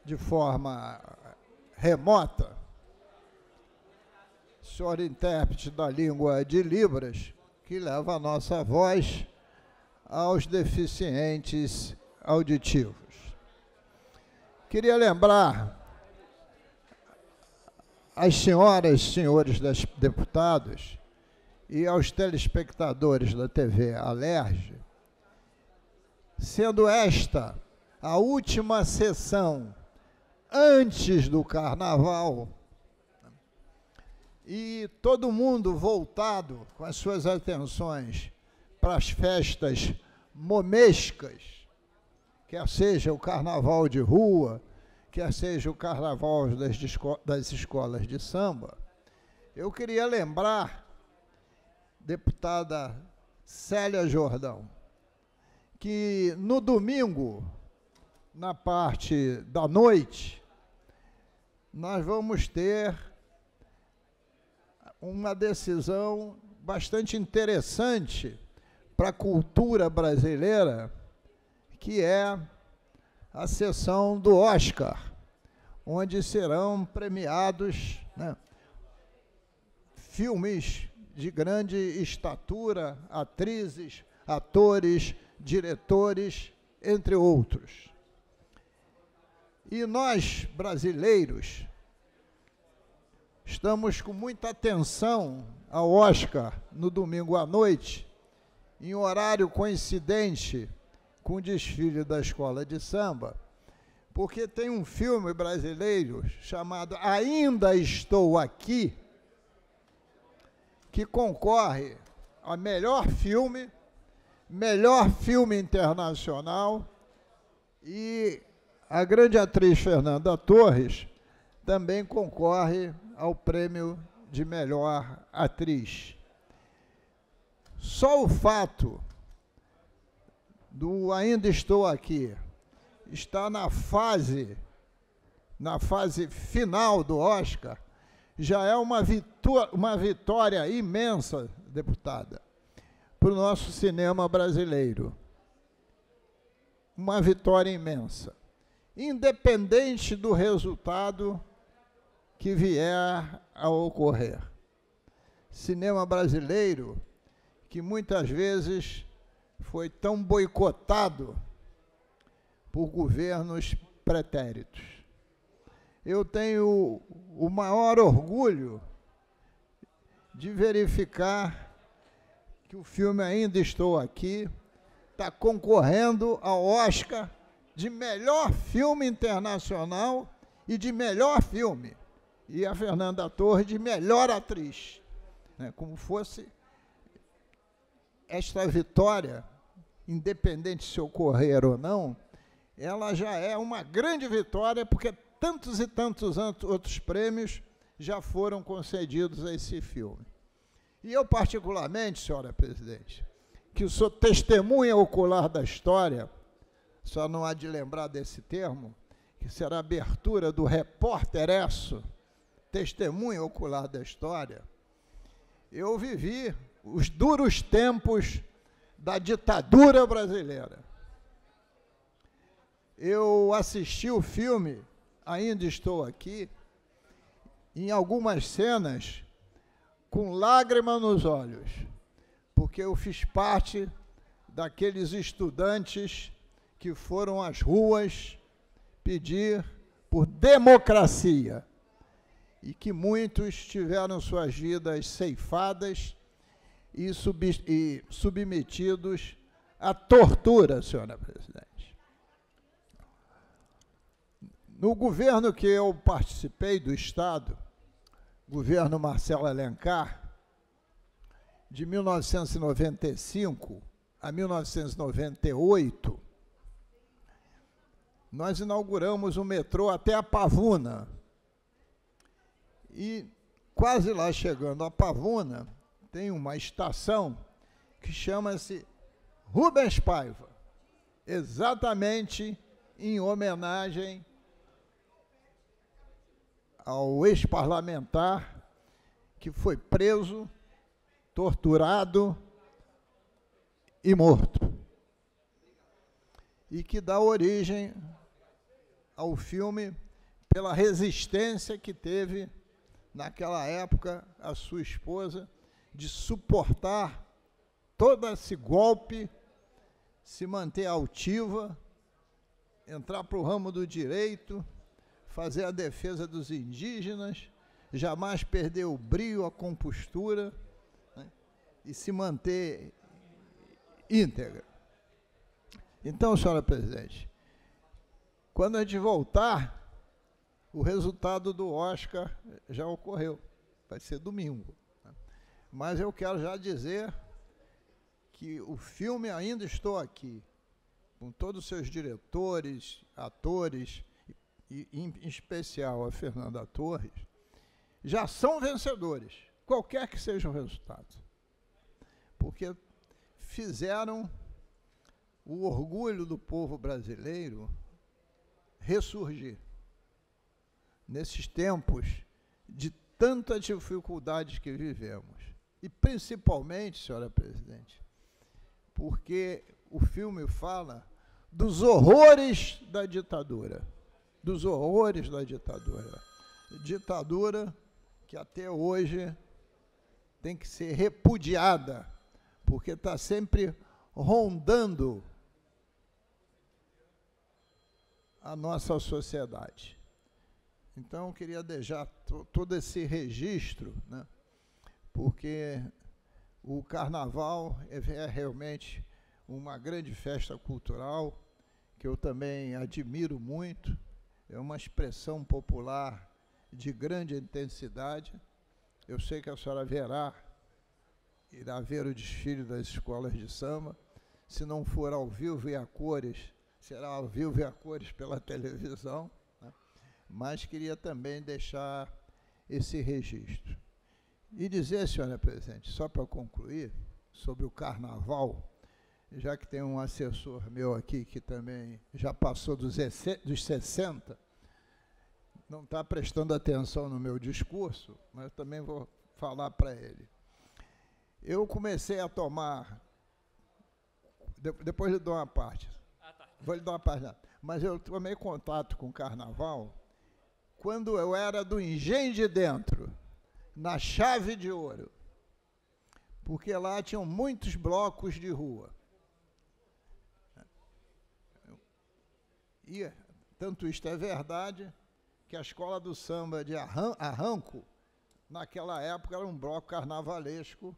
de forma remota, senhor intérprete da língua de Libras, que leva a nossa voz aos deficientes auditivos. Queria lembrar às senhoras e senhores deputados e aos telespectadores da TV Alerj, sendo esta a última sessão antes do Carnaval, e todo mundo voltado com as suas atenções para as festas momescas, quer seja o Carnaval de rua, quer seja o Carnaval das escolas de samba, eu queria lembrar, deputada Célia Jordão, que no domingo, na parte da noite, nós vamos ter uma decisão bastante interessante para a cultura brasileira, que é a sessão do Oscar, onde serão premiados, né, filmes de grande estatura, atrizes, atores, diretores, entre outros. E nós, brasileiros, estamos com muita atenção ao Oscar no domingo à noite, em horário coincidente com o desfile da escola de samba, porque tem um filme brasileiro chamado Ainda Estou Aqui, que concorre a melhor filme internacional, e a grande atriz Fernanda Torres também concorre ao prêmio de melhor atriz. Só o fato do Ainda Estou Aqui estar na fase final do Oscar já é uma vitória imensa, deputada, para o nosso cinema brasileiro. Uma vitória imensa. Independente do resultado que vier a ocorrer. Cinema brasileiro que muitas vezes foi tão boicotado por governos pretéritos. Eu tenho o maior orgulho de verificar que o filme Ainda Estou Aqui está concorrendo ao Oscar de melhor filme internacional e de melhor filme, e a Fernanda Torres de melhor atriz, né? Como fosse esta vitória, independente se ocorrer ou não, ela já é uma grande vitória, porque tantos e tantos outros prêmios já foram concedidos a esse filme. E eu, particularmente, senhora presidente, que sou testemunha ocular da história, só não há de lembrar desse termo, que será a abertura do Repórter Esso, testemunha ocular da história. Eu vivi os duros tempos da ditadura brasileira. Eu assisti o filme, Ainda Estou Aqui, em algumas cenas, com lágrima nos olhos, porque eu fiz parte daqueles estudantes que foram às ruas pedir por democracia e que muitos tiveram suas vidas ceifadas e submetidos à tortura, senhora presidente. No governo que eu participei do Estado, governo Marcelo Alencar, de 1995 a 1998, nós inauguramos o metrô até a Pavuna. E quase lá chegando a Pavuna, tem uma estação que chama-se Rubens Paiva, exatamente em homenagem ao ex-parlamentar que foi preso, torturado e morto. E que dá origem ao filme pela resistência que teve, naquela época, a sua esposa, de suportar todo esse golpe, se manter altiva, entrar para o ramo do direito, fazer a defesa dos indígenas, jamais perder o brio, a compostura, né, e se manter íntegra. Então, senhora presidente, quando a gente voltar, o resultado do Oscar já ocorreu, vai ser domingo. Né? Mas eu quero já dizer que o filme Ainda Estou Aqui, com todos os seus diretores, atores, e em especial a Fernanda Torres, já são vencedores, qualquer que seja o resultado, porque fizeram o orgulho do povo brasileiro ressurgir nesses tempos de tantas dificuldades que vivemos. E principalmente, senhora presidente, porque o filme fala dos horrores da ditadura. Dos horrores da ditadura. Ditadura que até hoje tem que ser repudiada, porque está sempre rondando a nossa sociedade. Então, eu queria deixar todo esse registro, né, porque o Carnaval é realmente uma grande festa cultural, que eu também admiro muito, é uma expressão popular de grande intensidade. Eu sei que a senhora irá ver o desfile das escolas de samba, se não for ao vivo e a cores, será ao vivo e a cores pela televisão, né? Mas queria também deixar esse registro. E dizer, senhora presidente, só para concluir, sobre o Carnaval, já que tem um assessor meu aqui que também já passou dos 60, não está prestando atenção no meu discurso, mas eu também vou falar para ele. Eu comecei a tomar, depois lhe dou uma parte, vou lhe dar uma parte, mas eu tomei contato com o Carnaval quando eu era do Engenho de Dentro, na Chave de Ouro, porque lá tinham muitos blocos de rua. E tanto isto é verdade, que a Escola do Samba de Arranco, naquela época, era um bloco carnavalesco,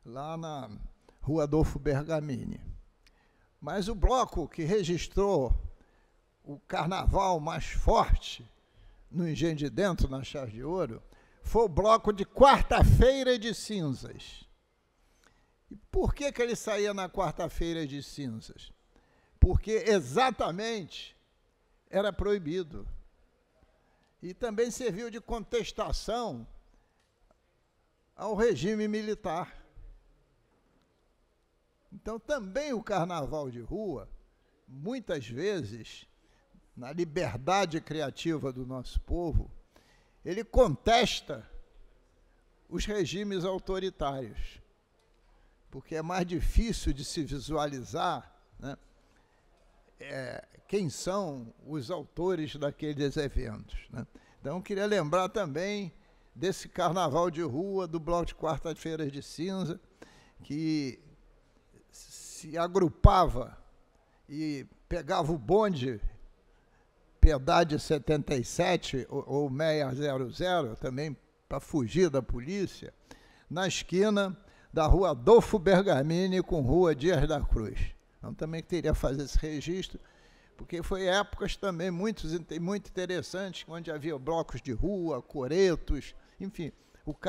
lá na Rua Adolfo Bergamini. Mas o bloco que registrou o carnaval mais forte no Engenho de Dentro, na Chave de Ouro, foi o bloco de Quarta-feira de Cinzas. E por que ele saía na Quarta-feira de Cinzas? Porque exatamente era proibido. E também serviu de contestação ao regime militar. Então, também o carnaval de rua muitas vezes, na liberdade criativa do nosso povo, ele contesta os regimes autoritários, porque é mais difícil de se visualizar, né, quem são os autores daqueles eventos, né? Então, eu queria lembrar também desse carnaval de rua, do bloco de quarta-feira de cinza, que se agrupava e pegava o bonde Piedade 77 ou 600, também para fugir da polícia, na esquina da rua Adolfo Bergamini com rua Dias da Cruz. Então, também queria fazer esse registro, porque foi épocas também muito interessantes, onde havia blocos de rua, coretos, enfim,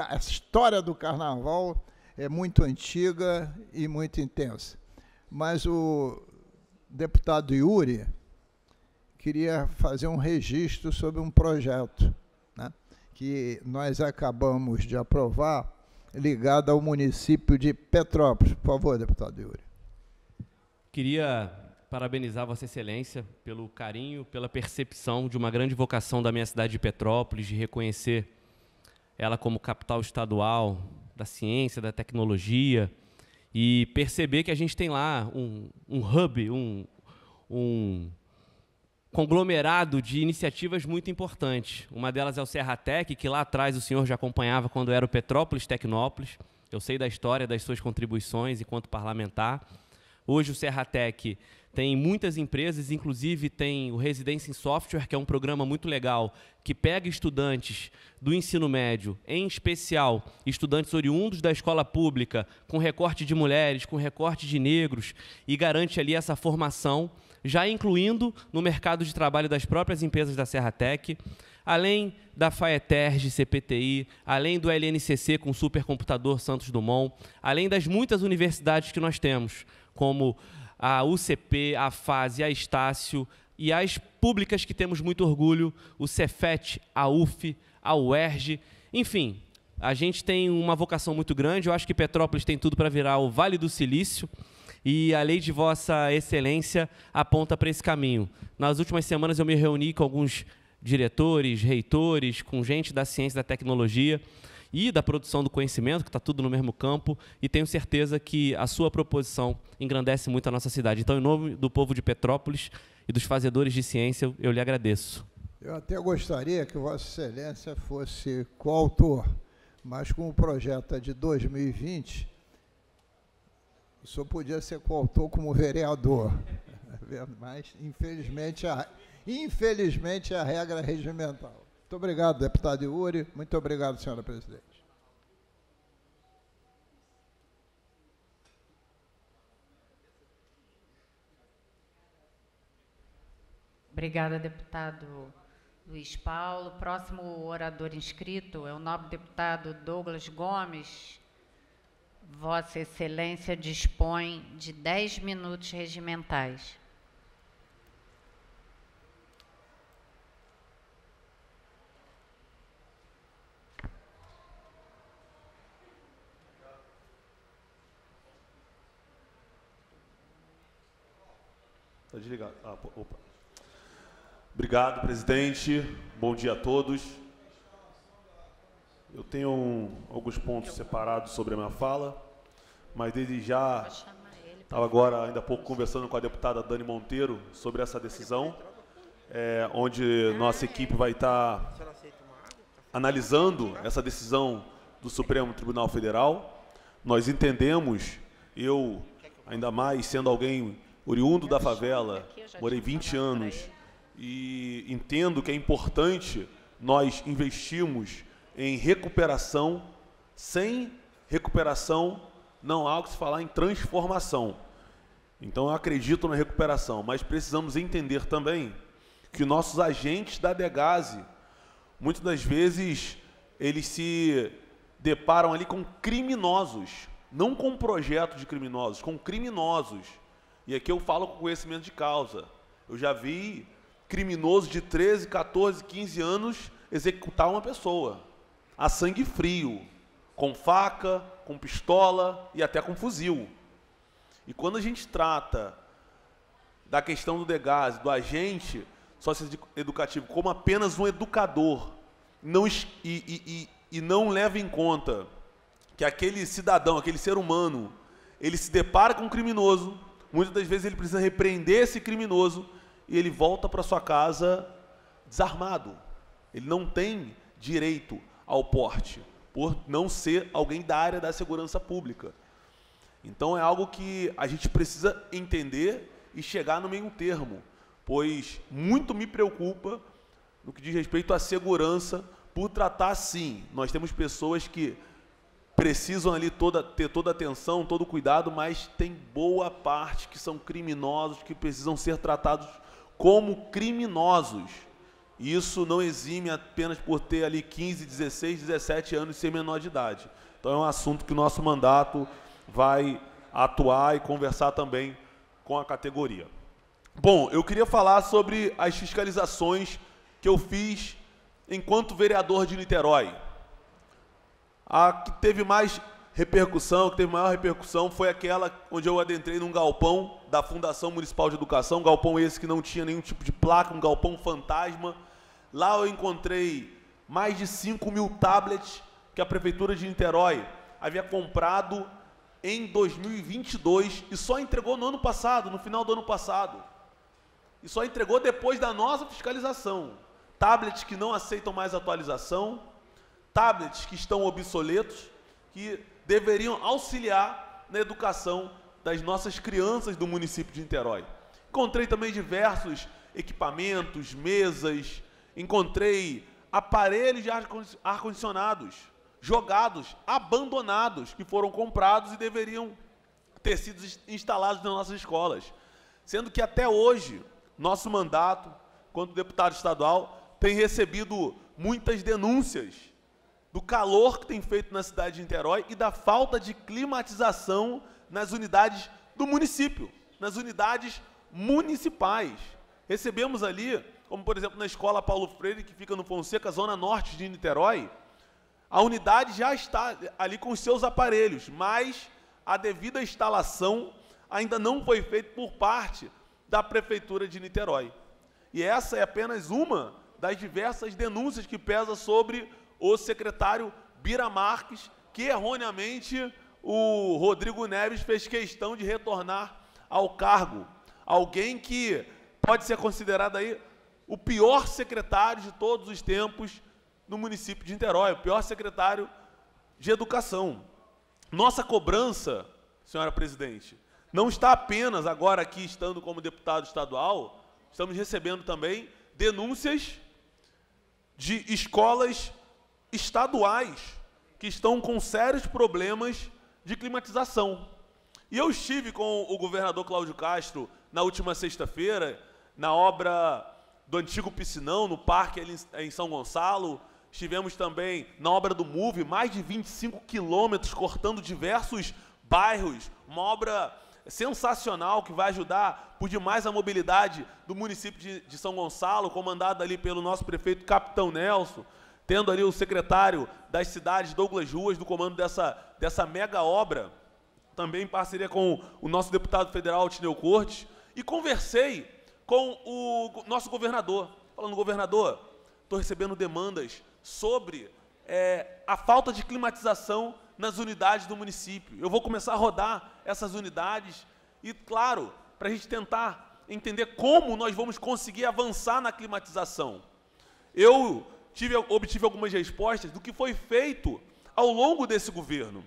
a história do carnaval é muito antiga e muito intensa. Mas o deputado Yuri queria fazer um registro sobre um projeto, né, que nós acabamos de aprovar, ligado ao município de Petrópolis. Por favor, deputado Yuri. Queria parabenizar Vossa Excelência pelo carinho, pela percepção de uma grande vocação da minha cidade de Petrópolis, de reconhecer ela como capital estadual da ciência, da tecnologia, e perceber que a gente tem lá um hub, um conglomerado de iniciativas muito importantes. Uma delas é o Serratec, que lá atrás o senhor já acompanhava quando era o Petrópolis Tecnópolis. Eu sei da história, das suas contribuições enquanto parlamentar. Hoje o Serratec tem muitas empresas, inclusive tem o Residência em Software, que é um programa muito legal, que pega estudantes do ensino médio, em especial estudantes oriundos da escola pública, com recorte de mulheres, com recorte de negros, e garante ali essa formação, já incluindo no mercado de trabalho das próprias empresas da Serratec, além da FAETERG, CPTI, além do LNCC com o supercomputador Santos Dumont, além das muitas universidades que nós temos, como a UCP, a FASE, a Estácio e as públicas que temos muito orgulho, o Cefet, a UF, a UERJ, enfim, a gente tem uma vocação muito grande. Eu acho que Petrópolis tem tudo para virar o Vale do Silício, e a lei de Vossa Excelência aponta para esse caminho. Nas últimas semanas eu me reuni com alguns diretores, reitores, com gente da ciência e da tecnologia e da produção do conhecimento, que está tudo no mesmo campo, e tenho certeza que a sua proposição engrandece muito a nossa cidade. Então, em nome do povo de Petrópolis e dos fazedores de ciência, eu lhe agradeço. Eu até gostaria que Vossa Excelência fosse coautor, mas com o projeto de 2020, o senhor podia ser coautor como vereador, mas, infelizmente, a regra é regimental. Muito obrigado, deputado Yuri. Muito obrigado, senhora presidente. Obrigada, deputado Luiz Paulo. Próximo orador inscrito é o nobre deputado Douglas Gomes. Vossa Excelência dispõe de 10 minutos regimentais. Está desligado. Opa. Obrigado, presidente. Bom dia a todos. Eu tenho alguns pontos separados sobre a minha fala, mas desde já estava agora, ainda há pouco, conversando com a deputada Dani Monteiro sobre essa decisão, onde nossa equipe vai estar analisando essa decisão do Supremo Tribunal Federal. Nós entendemos, eu, ainda mais sendo alguém oriundo da favela, morei 20 anos, e entendo que é importante nós investirmos em recuperação. Sem recuperação, não há o que se falar em transformação. Então, eu acredito na recuperação, mas precisamos entender também que nossos agentes da Degase, muitas das vezes, eles se deparam ali com criminosos, não com projetos de criminosos, com criminosos. E aqui eu falo com conhecimento de causa. Eu já vi criminoso de 13, 14, 15 anos executar uma pessoa a sangue frio, com faca, com pistola e até com fuzil. E quando a gente trata da questão do DEGASE, do agente socioeducativo, como apenas um educador, e não leva em conta que aquele cidadão, aquele ser humano, ele se depara com um criminoso, muitas das vezes ele precisa repreender esse criminoso e ele volta para sua casa desarmado. Ele não tem direito ao porte, por não ser alguém da área da segurança pública. Então é algo que a gente precisa entender e chegar no meio termo, pois muito me preocupa no que diz respeito à segurança, por tratar, sim, nós temos pessoas que precisam ali ter toda a atenção, todo o cuidado, mas tem boa parte que são criminosos, que precisam ser tratados como criminosos. Isso não exime apenas por ter ali 15, 16, 17 anos e ser menor de idade. Então é um assunto que o nosso mandato vai atuar e conversar também com a categoria. Bom, eu queria falar sobre as fiscalizações que eu fiz enquanto vereador de Niterói. A que teve mais repercussão, que teve maior repercussão, foi aquela onde eu adentrei num galpão da Fundação Municipal de Educação, galpão esse que não tinha nenhum tipo de placa, um galpão fantasma. Lá eu encontrei mais de 5.000 tablets que a Prefeitura de Niterói havia comprado em 2022 e só entregou no ano passado, no final do ano passado. E só entregou depois da nossa fiscalização. Tablets que não aceitam mais atualização, tablets que estão obsoletos, que deveriam auxiliar na educação das nossas crianças do município de Niterói. Encontrei também diversos equipamentos, mesas, encontrei aparelhos de ar-condicionados jogados, abandonados, que foram comprados e deveriam ter sido instalados nas nossas escolas. Sendo que até hoje, nosso mandato, quanto deputado estadual, tem recebido muitas denúncias do calor que tem feito na cidade de Niterói e da falta de climatização nas unidades do município, nas unidades municipais. Recebemos ali, como por exemplo na Escola Paulo Freire, que fica no Fonseca, zona norte de Niterói, a unidade já está ali com os seus aparelhos, mas a devida instalação ainda não foi feita por parte da Prefeitura de Niterói. E essa é apenas uma das diversas denúncias que pesa sobre o secretário Bira Marques, que erroneamente o Rodrigo Neves fez questão de retornar ao cargo. Alguém que pode ser considerado aí o pior secretário de todos os tempos no município de Niterói, o pior secretário de educação. Nossa cobrança, senhora presidente, não está apenas agora aqui, estando como deputado estadual, estamos recebendo também denúncias de escolas estaduais que estão com sérios problemas de climatização. E eu estive com o governador Cláudio Castro na última sexta-feira, na obra do antigo piscinão, no parque ali em São Gonçalo. Estivemos também na obra do MUV, mais de 25 quilômetros, cortando diversos bairros, uma obra sensacional que vai ajudar por demais a mobilidade do município de São Gonçalo, comandado ali pelo nosso prefeito Capitão Nelson, tendo ali o secretário das cidades, Douglas Ruas, do comando dessa mega obra, também em parceria com o nosso deputado federal, Tineu Cortes, e conversei com o nosso governador, falando, governador, estou recebendo demandas sobre a falta de climatização nas unidades do município. Eu vou começar a rodar essas unidades e, claro, para a gente tentar entender como nós vamos conseguir avançar na climatização. Eu obtive algumas respostas do que foi feito ao longo desse governo.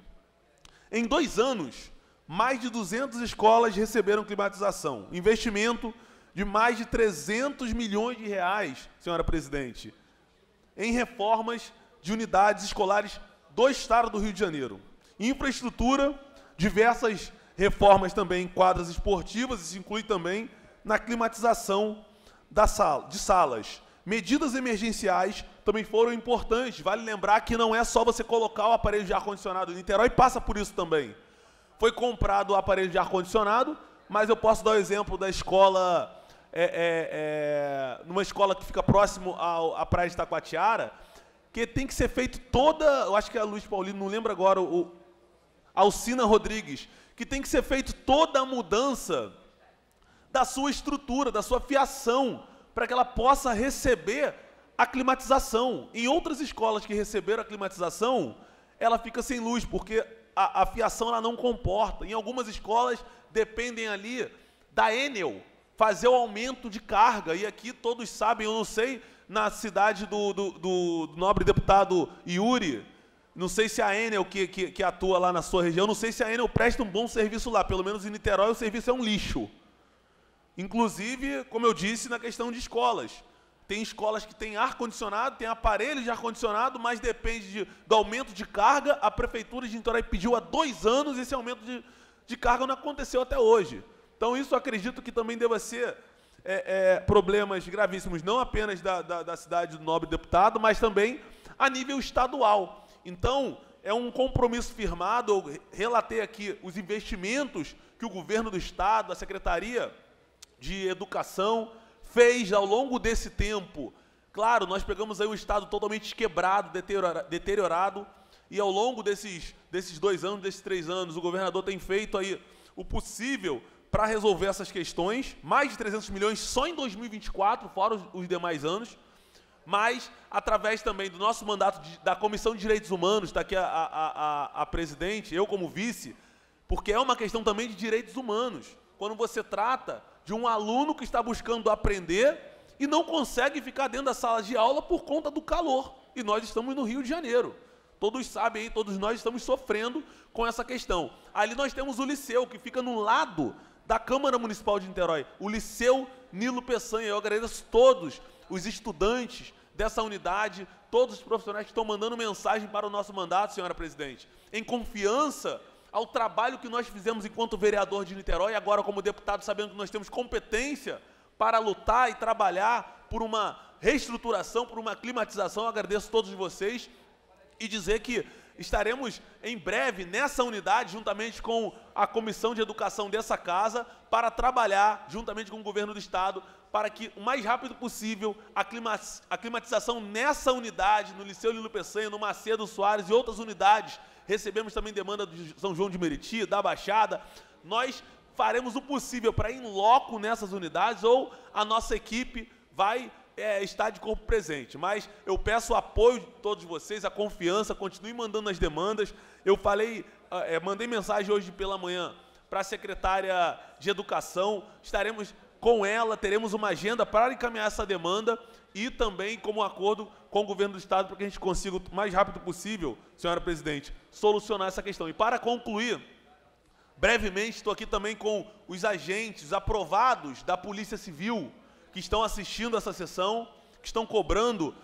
Em 2 anos, mais de 200 escolas receberam climatização. Investimento de mais de 300 milhões de reais, senhora presidente, em reformas de unidades escolares do estado do Rio de Janeiro. Infraestrutura, diversas reformas também em quadras esportivas, isso inclui também na climatização de salas. Medidas emergenciais também foram importantes. Vale lembrar que não é só você colocar o aparelho de ar-condicionado. Niterói passa por isso também. Foi comprado o aparelho de ar-condicionado, mas eu posso dar o exemplo da escola, numa escola que fica próximo à praia de Taquatiara, que tem que ser feito toda, eu acho que é a Luiz Paulino, não lembro agora, Alcina Rodrigues, que tem que ser feito toda a mudança da sua estrutura, da sua fiação, para que ela possa receber a climatização. Em outras escolas que receberam a climatização, ela fica sem luz, porque a fiação ela não comporta. Em algumas escolas, dependem ali da Enel fazer o aumento de carga. E aqui todos sabem, eu não sei, na cidade do nobre deputado Yuri, não sei se a Enel que atua lá na sua região, não sei se a Enel presta um bom serviço lá. Pelo menos em Niterói o serviço é um lixo. Inclusive, como eu disse, na questão de escolas. Tem escolas que têm ar-condicionado, tem aparelhos de ar-condicionado, mas depende do aumento de carga. A Prefeitura de Niterói pediu há 2 anos, esse aumento de carga não aconteceu até hoje. Então, isso eu acredito que também deva ser problemas gravíssimos, não apenas da cidade do nobre deputado, mas também a nível estadual. Então, é um compromisso firmado. Eu relatei aqui os investimentos que o governo do Estado, a Secretaria de Educação, fez ao longo desse tempo. Claro, nós pegamos aí um Estado totalmente quebrado, deteriorado, e ao longo desses 2 anos, desses 3 anos, o governador tem feito aí o possível para resolver essas questões, mais de 300 milhões só em 2024, fora os demais anos, mas através também do nosso mandato da Comissão de Direitos Humanos, está aqui a presidente, eu como vice, porque é uma questão também de direitos humanos. Quando você trata de um aluno que está buscando aprender e não consegue ficar dentro da sala de aula por conta do calor. E nós estamos no Rio de Janeiro. Todos sabem aí, todos nós estamos sofrendo com essa questão. Ali nós temos o Liceu, que fica no lado da Câmara Municipal de Niterói. O Liceu Nilo Peçanha. Eu agradeço todos os estudantes dessa unidade, todos os profissionais que estão mandando mensagem para o nosso mandato, senhora presidente, em confiança ao trabalho que nós fizemos enquanto vereador de Niterói, agora como deputado, sabendo que nós temos competência para lutar e trabalhar por uma reestruturação, por uma climatização. Eu agradeço a todos vocês e dizer que estaremos em breve nessa unidade, juntamente com a Comissão de Educação dessa casa, para trabalhar juntamente com o governo do Estado, para que o mais rápido possível a climatização nessa unidade, no Liceu Nilo Peçanha, no Macedo Soares e outras unidades. Recebemos também demanda de São João de Meriti, da Baixada. Nós faremos o possível para ir em loco nessas unidades, ou a nossa equipe vai estar de corpo presente. Mas eu peço o apoio de todos vocês, a confiança, continue mandando as demandas. Eu mandei mensagem hoje pela manhã para a secretária de Educação, estaremos com ela, teremos uma agenda para encaminhar essa demanda e também como acordo com o governo do Estado para que a gente consiga o mais rápido possível, senhora presidente, solucionar essa questão. E para concluir, brevemente, estou aqui também com os agentes aprovados da Polícia Civil que estão assistindo essa sessão, que estão cobrando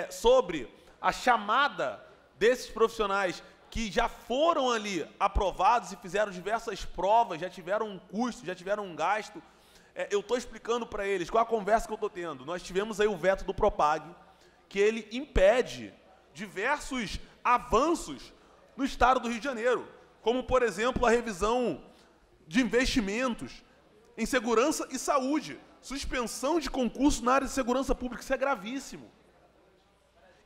sobre a chamada desses profissionais que já foram ali aprovados e fizeram diversas provas, já tiveram um custo, já tiveram um gasto. Eu estou explicando para eles qual a conversa que eu estou tendo. Nós tivemos aí o veto do Propag, que ele impede diversos avanços no Estado do Rio de Janeiro, como, por exemplo, a revisão de investimentos em segurança e saúde, suspensão de concurso na área de segurança pública. Isso é gravíssimo.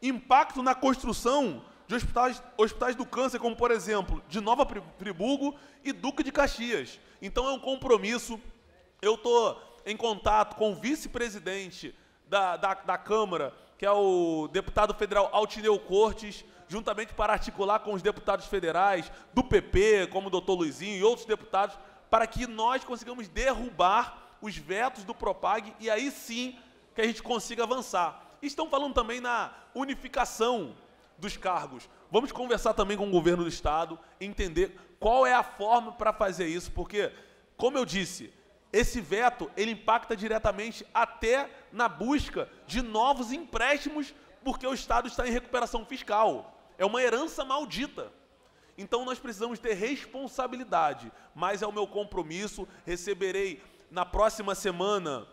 Impacto na construção de hospitais do câncer, como, por exemplo, de Nova Friburgo e Duque de Caxias. Então, é um compromisso. Eu estou em contato com o vice-presidente da Câmara, que é o deputado federal Altineu Cortes, juntamente para articular com os deputados federais do PP, como o doutor Luizinho e outros deputados, para que nós consigamos derrubar os vetos do Propag e aí sim que a gente consiga avançar. Estão falando também na unificação dos cargos. Vamos conversar também com o governo do Estado, entender qual é a forma para fazer isso, porque, como eu disse, esse veto, ele impacta diretamente até na busca de novos empréstimos, porque o Estado está em recuperação fiscal. É uma herança maldita. Então, nós precisamos ter responsabilidade, mas é o meu compromisso. Receberei na próxima semana,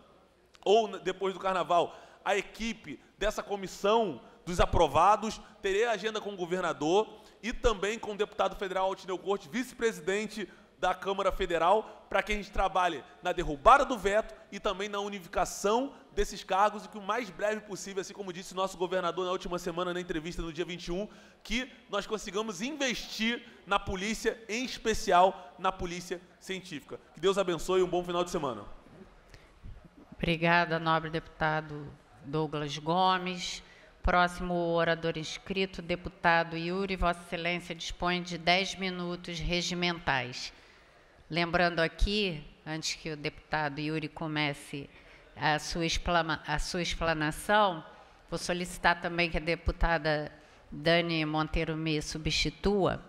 ou depois do Carnaval, a equipe dessa comissão dos aprovados. Terei a agenda com o governador e também com o deputado federal Altineu Cortes, vice-presidente da Câmara Federal, para que a gente trabalhe na derrubada do veto e também na unificação desses cargos e que o mais breve possível, assim como disse o nosso governador na última semana na entrevista no dia 21, que nós consigamos investir na polícia, em especial na polícia científica. Que Deus abençoe e um bom final de semana. Obrigada, nobre deputado Douglas Gomes. Próximo orador inscrito, deputado Yuri. Vossa Excelência dispõe de 10 minutos regimentais. Lembrando aqui, antes que o deputado Yuri comece a sua explanação, vou solicitar também que a deputada Dani Monteiro me substitua,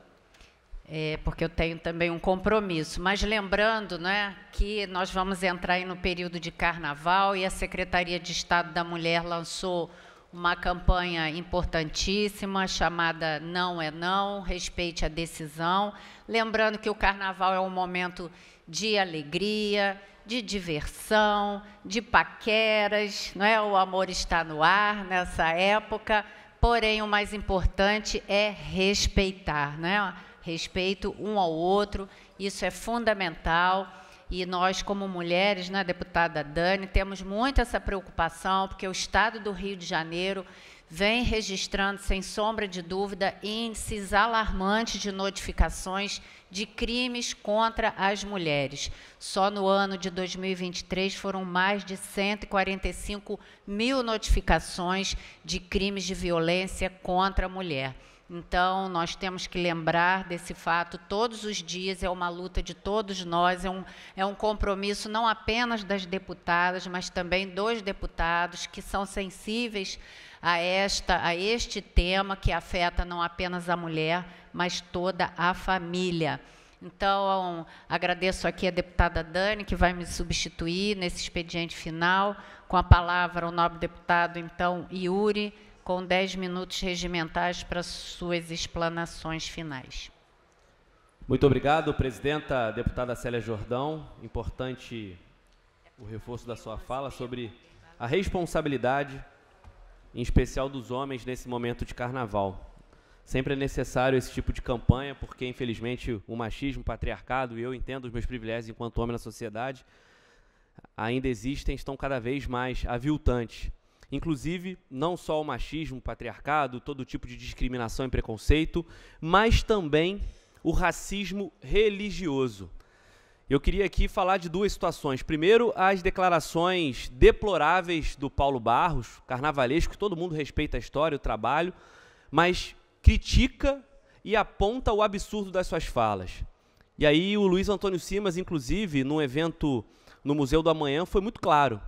porque eu tenho também um compromisso. Mas lembrando, né, que nós vamos entrar aí no período de carnaval e a Secretaria de Estado da Mulher lançou uma campanha importantíssima chamada Não é Não, Respeite a Decisão. Lembrando que o carnaval é um momento de alegria, de diversão, de paqueras, não é? O amor está no ar nessa época, porém o mais importante é respeitar, né? Respeito um ao outro, isso é fundamental. E nós, como mulheres, né, deputada Dani, temos muito essa preocupação, porque o Estado do Rio de Janeiro vem registrando, sem sombra de dúvida, índices alarmantes de notificações de crimes contra as mulheres. Só no ano de 2023 foram mais de 145 mil notificações de crimes de violência contra a mulher. Então, nós temos que lembrar desse fato todos os dias, é uma luta de todos nós, é um compromisso não apenas das deputadas, mas também dos deputados que são sensíveis a este tema que afeta não apenas a mulher, mas toda a família. Então, agradeço aqui a deputada Dani, que vai me substituir nesse expediente final. Com a palavra, o nobre deputado, então, Yuri, com 10 minutos regimentais para suas explanações finais. Muito obrigado, presidenta, deputada Célia Jordão. Importante o reforço da sua fala sobre a responsabilidade, em especial dos homens, nesse momento de carnaval. Sempre é necessário esse tipo de campanha, porque, infelizmente, o machismo, o patriarcado, e eu entendo os meus privilégios enquanto homem na sociedade, ainda existem, estão cada vez mais aviltantes. Inclusive, não só o machismo, o patriarcado, todo tipo de discriminação e preconceito, mas também o racismo religioso. Eu queria aqui falar de duas situações. Primeiro, as declarações deploráveis do Paulo Barros, carnavalesco, que todo mundo respeita a história, o trabalho, mas critica e aponta o absurdo das suas falas. E aí o Luiz Antônio Simas, inclusive, num evento no Museu do Amanhã, foi muito claro,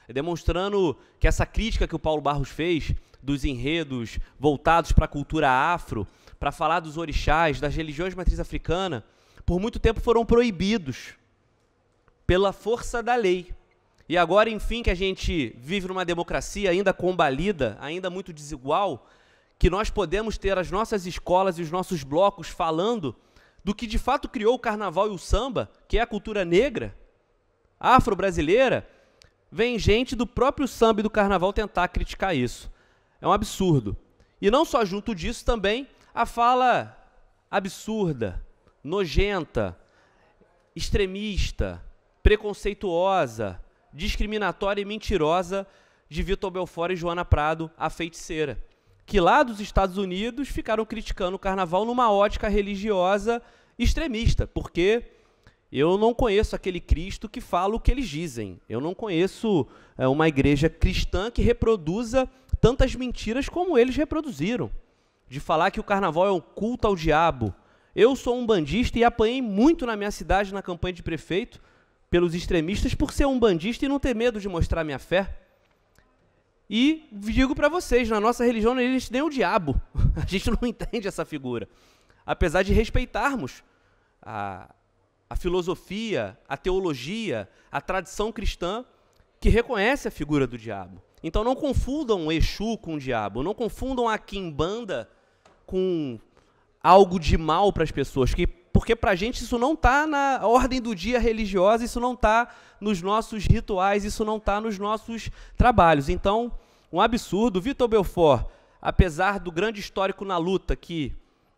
demonstrando que essa crítica que o Paulo Barros fez dos enredos voltados para a cultura afro, para falar dos orixás, das religiões de matriz africana, por muito tempo foram proibidos pela força da lei. E agora, enfim, que a gente vive numa democracia ainda combalida, ainda muito desigual, que nós podemos ter as nossas escolas e os nossos blocos falando do que de fato criou o carnaval e o samba, que é a cultura negra, afro-brasileira, vem gente do próprio samba e do carnaval tentar criticar isso. É um absurdo. E não só junto disso também a fala absurda, nojenta, extremista, preconceituosa, discriminatória e mentirosa de Vitor Belfort e Joana Prado, a feiticeira, que lá dos Estados Unidos ficaram criticando o carnaval numa ótica religiosa extremista, porque eu não conheço aquele Cristo que fala o que eles dizem. Eu não conheço uma igreja cristã que reproduza tantas mentiras como eles reproduziram. De falar que o carnaval é um culto ao diabo. Eu sou um bandista e apanhei muito na minha cidade, na campanha de prefeito, pelos extremistas, por ser um bandista e não ter medo de mostrar minha fé. E digo para vocês, na nossa religião não existe nem o diabo. A gente não entende essa figura. Apesar de respeitarmos a filosofia, a teologia, a tradição cristã que reconhece a figura do diabo. Então não confundam o Exu com o diabo, não confundam a quimbanda com algo de mal para as pessoas, porque para a gente isso não está na ordem do dia religiosa, isso não está nos nossos rituais, isso não está nos nossos trabalhos. Então, um absurdo. Vitor Belfort, apesar do grande histórico na luta, que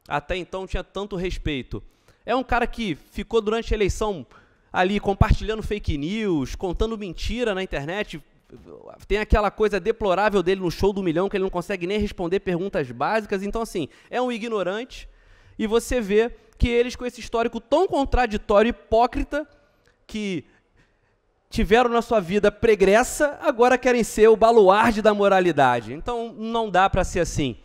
até então tinha tanto respeito, é um cara que ficou durante a eleição ali compartilhando fake news, contando mentira na internet. Tem aquela coisa deplorável dele no show do milhão, que ele não consegue nem responder perguntas básicas. Então, assim, é um ignorante. E você vê que eles, com esse histórico tão contraditório e hipócrita, que tiveram na sua vida pregressa, agora querem ser o baluarte da moralidade. Então, não dá para ser assim.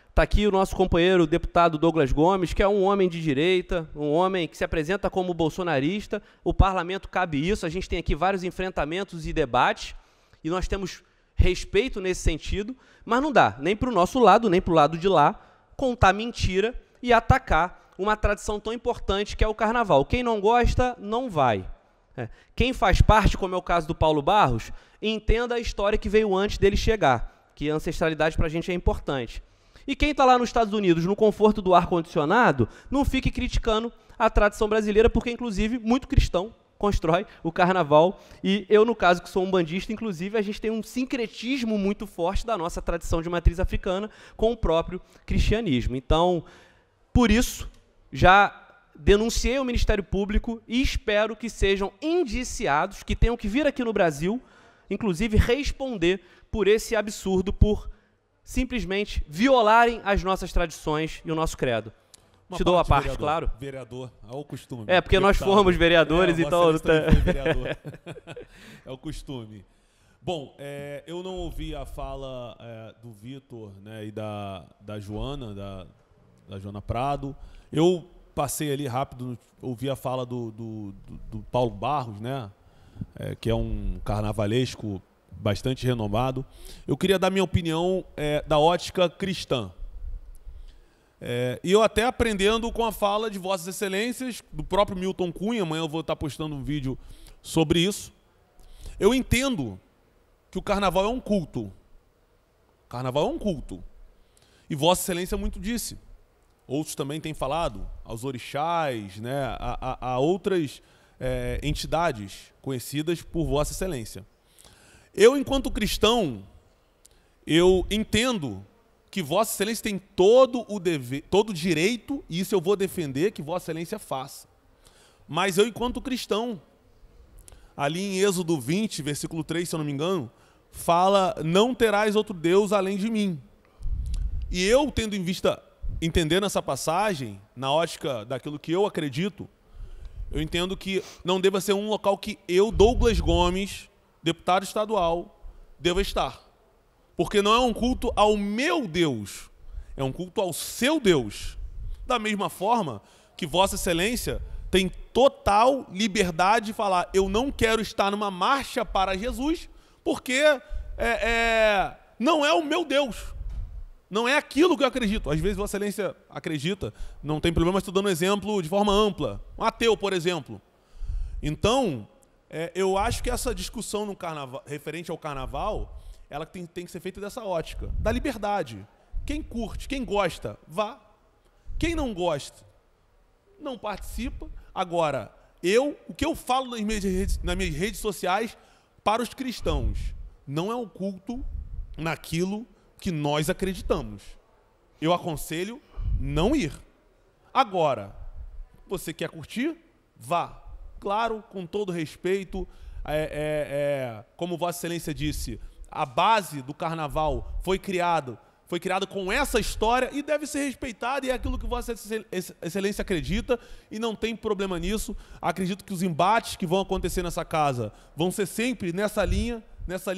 Está aqui o nosso companheiro, o deputado Douglas Gomes, que é um homem de direita, um homem que se apresenta como bolsonarista. O parlamento cabe isso, a gente tem aqui vários enfrentamentos e debates, e nós temos respeito nesse sentido, mas não dá, nem para o nosso lado, nem para o lado de lá, contar mentira e atacar uma tradição tão importante que é o carnaval. Quem não gosta, não vai. Quem faz parte, como é o caso do Paulo Barros, entenda a história que veio antes dele chegar, que a ancestralidade para a gente é importante. E quem está lá nos Estados Unidos, no conforto do ar-condicionado, não fique criticando a tradição brasileira, porque, inclusive, muito cristão constrói o carnaval. E eu, no caso, que sou um bandista, inclusive, a gente tem um sincretismo muito forte da nossa tradição de matriz africana com o próprio cristianismo. Então, por isso, já denunciei ao Ministério Público e espero que sejam indiciados, que tenham que vir aqui no Brasil, inclusive responder por esse absurdo, por simplesmente violarem as nossas tradições e o nosso credo. Te dou a parte, vereador, claro. Vereador, é o costume. É, porque nós fomos vereadores, então... Vereador. É o costume. Bom, eu não ouvi a fala do Vitor, né, e da Joana, da Joana Prado. Eu passei ali rápido, ouvi a fala do Paulo Barros, né, que é um carnavalesco bastante renomado. Eu queria dar minha opinião da ótica cristã. E eu até aprendendo com a fala de Vossas Excelências, do próprio Milton Cunha, amanhã eu vou estar postando um vídeo sobre isso. Eu entendo que o carnaval é um culto. O carnaval é um culto. E Vossa Excelência muito disse. Outros também têm falado, aos orixás, né, a outras entidades conhecidas por Vossa Excelência. Eu, enquanto cristão, eu entendo que Vossa Excelência tem todo o dever, todo o direito, e isso eu vou defender, que Vossa Excelência faça. Mas eu, enquanto cristão, ali em Êxodo 20, versículo 3, se eu não me engano, fala, não terás outro Deus além de mim. E eu, tendo em vista, entendendo essa passagem, na ótica daquilo que eu acredito, eu entendo que não deva ser um local que eu, Douglas Gomes, deputado estadual, deva estar. Porque não é um culto ao meu Deus, é um culto ao seu Deus. Da mesma forma que Vossa Excelência tem total liberdade de falar, eu não quero estar numa marcha para Jesus, porque não é o meu Deus. Não é aquilo que eu acredito. Às vezes Vossa Excelência acredita, não tem problema, mas estou dando um exemplo de forma ampla. Um ateu, por exemplo. Então, eu acho que essa discussão no carnaval, referente ao carnaval, ela tem que ser feita dessa ótica, da liberdade. Quem curte, quem gosta, vá. Quem não gosta, não participa. Agora, o que eu falo nas minhas redes sociais para os cristãos, não é um culto naquilo que nós acreditamos. Eu aconselho não ir. Agora, você quer curtir? Vá. Claro, com todo respeito, como Vossa Excelência disse, a base do carnaval foi criada com essa história e deve ser respeitada, e é aquilo que Vossa Excelência acredita, e não tem problema nisso. Acredito que os embates que vão acontecer nessa casa vão ser sempre nessa linha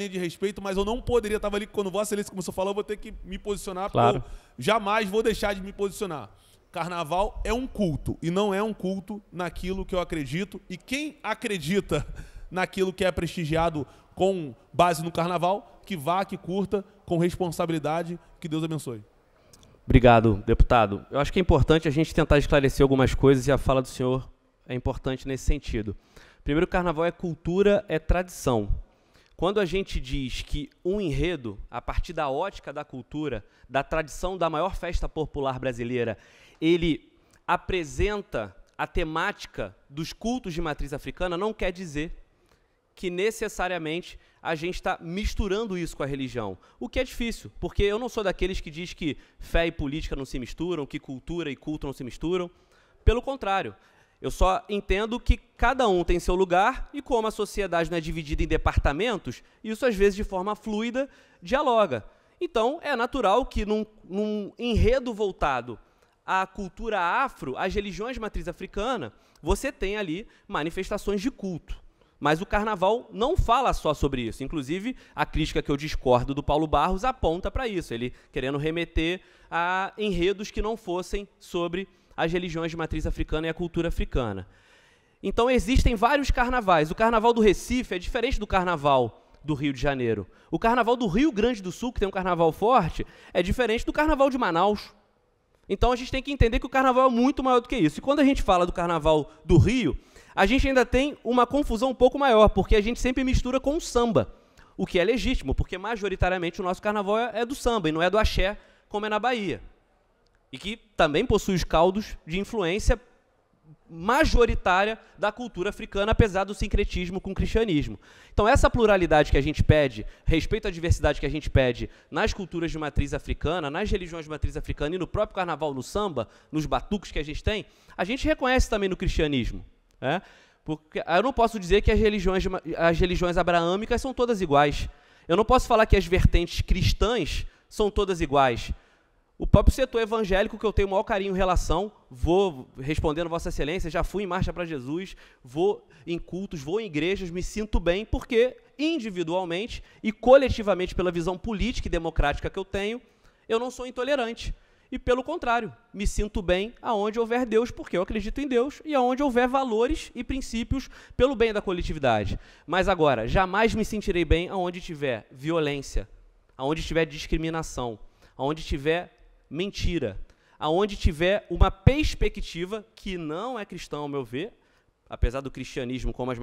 de respeito, mas eu não poderia, estava ali quando Vossa Excelência começou a falar, eu vou ter que me posicionar, claro. Porque eu jamais vou deixar de me posicionar. Carnaval é um culto, e não é um culto naquilo que eu acredito, e quem acredita naquilo que é prestigiado com base no carnaval, que vá, que curta, com responsabilidade, que Deus abençoe. Obrigado, deputado. Eu acho que é importante a gente tentar esclarecer algumas coisas, e a fala do senhor é importante nesse sentido. Primeiro, o carnaval é cultura, é tradição. Quando a gente diz que um enredo, a partir da ótica da cultura, da tradição da maior festa popular brasileira, ele apresenta a temática dos cultos de matriz africana, não quer dizer que necessariamente a gente está misturando isso com a religião. O que é difícil, porque eu não sou daqueles que diz que fé e política não se misturam, que cultura e culto não se misturam. Pelo contrário, eu só entendo que cada um tem seu lugar, e como a sociedade não é dividida em departamentos, isso às vezes de forma fluida dialoga. Então é natural que num enredo voltado à cultura afro, às religiões de matriz africana, você tem ali manifestações de culto. Mas o carnaval não fala só sobre isso. Inclusive, a crítica que eu discordo do Paulo Barros aponta para isso, ele querendo remeter a enredos que não fossem sobre as religiões de matriz africana e a cultura africana. Então, existem vários carnavais. O carnaval do Recife é diferente do carnaval do Rio de Janeiro. O carnaval do Rio Grande do Sul, que tem um carnaval forte, é diferente do carnaval de Manaus. Então, a gente tem que entender que o carnaval é muito maior do que isso. E quando a gente fala do carnaval do Rio, a gente ainda tem uma confusão um pouco maior, porque a gente sempre mistura com o samba, o que é legítimo, porque majoritariamente o nosso carnaval é do samba e não é do axé, como é na Bahia. E que também possui os caldos de influência majoritária da cultura africana, apesar do sincretismo com o cristianismo. Então, essa pluralidade que a gente pede, respeito à diversidade que a gente pede nas culturas de matriz africana, nas religiões de matriz africana e no próprio carnaval, no samba, nos batuques que a gente reconhece também no cristianismo. Porque eu não posso dizer que as religiões abraâmicas são todas iguais. Eu não posso falar que as vertentes cristãs são todas iguais. O próprio setor evangélico, que eu tenho o maior carinho em relação, vou respondendo Vossa Excelência, já fui em Marcha para Jesus, vou em cultos, vou em igrejas, me sinto bem, porque individualmente e coletivamente, pela visão política e democrática que eu tenho, eu não sou intolerante. E, pelo contrário, me sinto bem aonde houver Deus, porque eu acredito em Deus, e aonde houver valores e princípios pelo bem da coletividade. Mas agora, jamais me sentirei bem aonde tiver violência, aonde tiver discriminação, aonde tiver mentira, aonde tiver uma perspectiva que não é cristã, ao meu ver, apesar do cristianismo, como as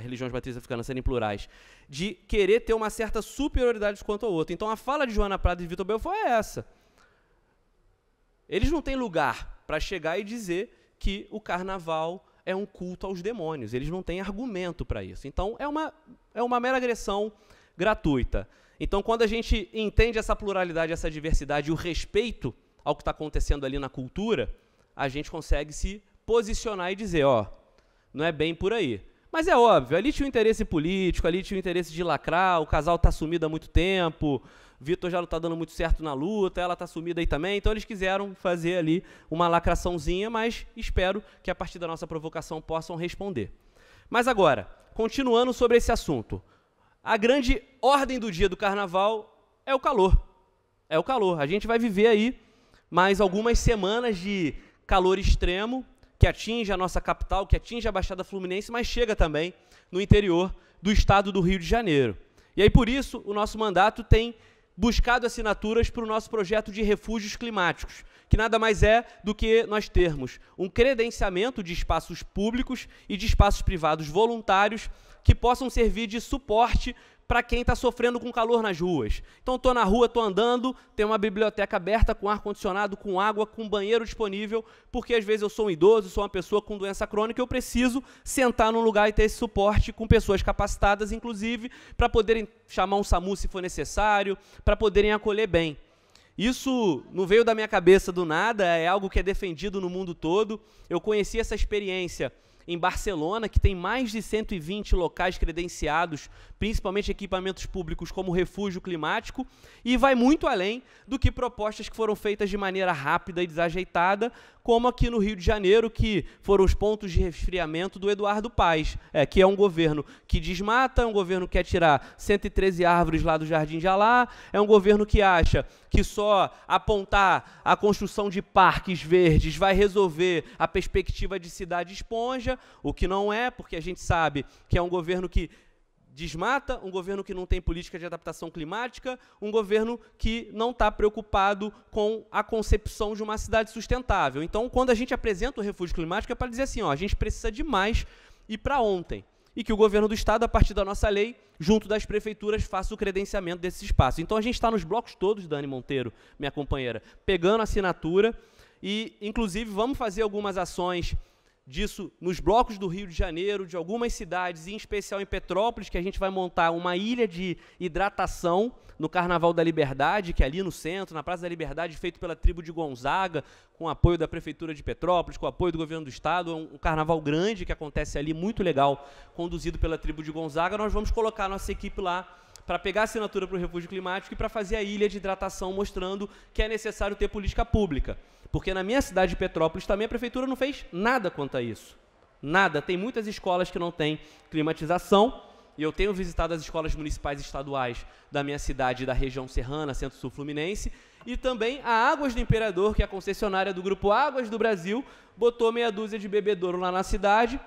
religiões de matriz africana serem plurais, de querer ter uma certa superioridade quanto ao outro. Então, a fala de Joana Prado e de Vitor Belfort é essa. Eles não têm lugar para chegar e dizer que o carnaval é um culto aos demônios. Eles não têm argumento para isso. Então, é uma mera agressão gratuita. Então, quando a gente entende essa pluralidade, essa diversidade e o respeito ao que está acontecendo ali na cultura, a gente consegue se posicionar e dizer, não é bem por aí. Mas é óbvio, ali tinha um interesse político, ali tinha um interesse de lacrar, o casal está sumido há muito tempo, Vitor já não está dando muito certo na luta, ela está sumida aí também, então eles quiseram fazer ali uma lacraçãozinha, mas espero que a partir da nossa provocação possam responder. Mas agora, continuando sobre esse assunto, a grande ordem do dia do carnaval é o calor. É o calor. A gente vai viver aí mais algumas semanas de calor extremo, que atinge a nossa capital, que atinge a Baixada Fluminense, mas chega também no interior do estado do Rio de Janeiro. E aí, por isso, o nosso mandato tem buscado assinaturas para o nosso projeto de refúgios climáticos, que nada mais é do que nós termos um credenciamento de espaços públicos e de espaços privados voluntários que possam servir de suporte para quem está sofrendo com calor nas ruas. Então, estou na rua, estou andando, tem uma biblioteca aberta com ar-condicionado, com água, com banheiro disponível, porque às vezes eu sou um idoso, sou uma pessoa com doença crônica, eu preciso sentar num lugar e ter esse suporte com pessoas capacitadas, inclusive, para poderem chamar um SAMU se for necessário, para poderem acolher bem. Isso não veio da minha cabeça do nada, é algo que é defendido no mundo todo. Eu conheci essa experiência em Barcelona, que tem mais de 120 locais credenciados, principalmente equipamentos públicos como refúgio climático, e vai muito além do que propostas que foram feitas de maneira rápida e desajeitada, como aqui no Rio de Janeiro, que foram os pontos de resfriamento do Eduardo Paes, que é um governo que desmata, é um governo que quer tirar 113 árvores lá do Jardim de Alá, é um governo que acha que só apontar a construção de parques verdes vai resolver a perspectiva de cidade esponja, o que não é, porque a gente sabe que é um governo que desmata, um governo que não tem política de adaptação climática, um governo que não está preocupado com a concepção de uma cidade sustentável. Então, quando a gente apresenta o refúgio climático, é para dizer assim, a gente precisa de mais e para ontem. E que o governo do Estado, a partir da nossa lei, junto das prefeituras, faça o credenciamento desse espaço. Então, a gente está nos blocos todos, Dani Monteiro, minha companheira, pegando a assinatura e, inclusive, vamos fazer algumas ações disso nos blocos do Rio de Janeiro, de algumas cidades, em especial em Petrópolis, que a gente vai montar uma ilha de hidratação no Carnaval da Liberdade, que é ali no centro, na Praça da Liberdade, feito pela tribo de Gonzaga, com apoio da Prefeitura de Petrópolis, com apoio do Governo do Estado. É um carnaval grande que acontece ali, muito legal, conduzido pela tribo de Gonzaga. Nós vamos colocar nossa equipe lá para pegar a assinatura para o refúgio climático e para fazer a ilha de hidratação, mostrando que é necessário ter política pública. Porque na minha cidade de Petrópolis também a prefeitura não fez nada quanto a isso. Nada. Tem muitas escolas que não têm climatização, e eu tenho visitado as escolas municipais e estaduais da minha cidade e da região serrana, Centro-Sul Fluminense, e também a Águas do Imperador, que é a concessionária do Grupo Águas do Brasil, botou meia dúzia de bebedouro lá na cidade.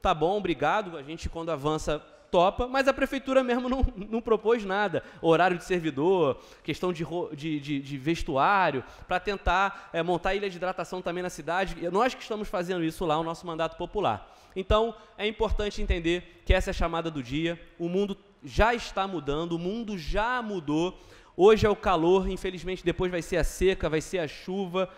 Tá bom, obrigado, a gente quando avança topa, mas a prefeitura mesmo não propôs nada. Horário de servidor, questão de vestuário, para tentar montar ilha de hidratação também na cidade. Nós que estamos fazendo isso lá, o nosso mandato popular. Então, é importante entender que essa é a chamada do dia. O mundo já está mudando, o mundo já mudou. Hoje é o calor, infelizmente depois vai ser a seca, vai ser a chuva,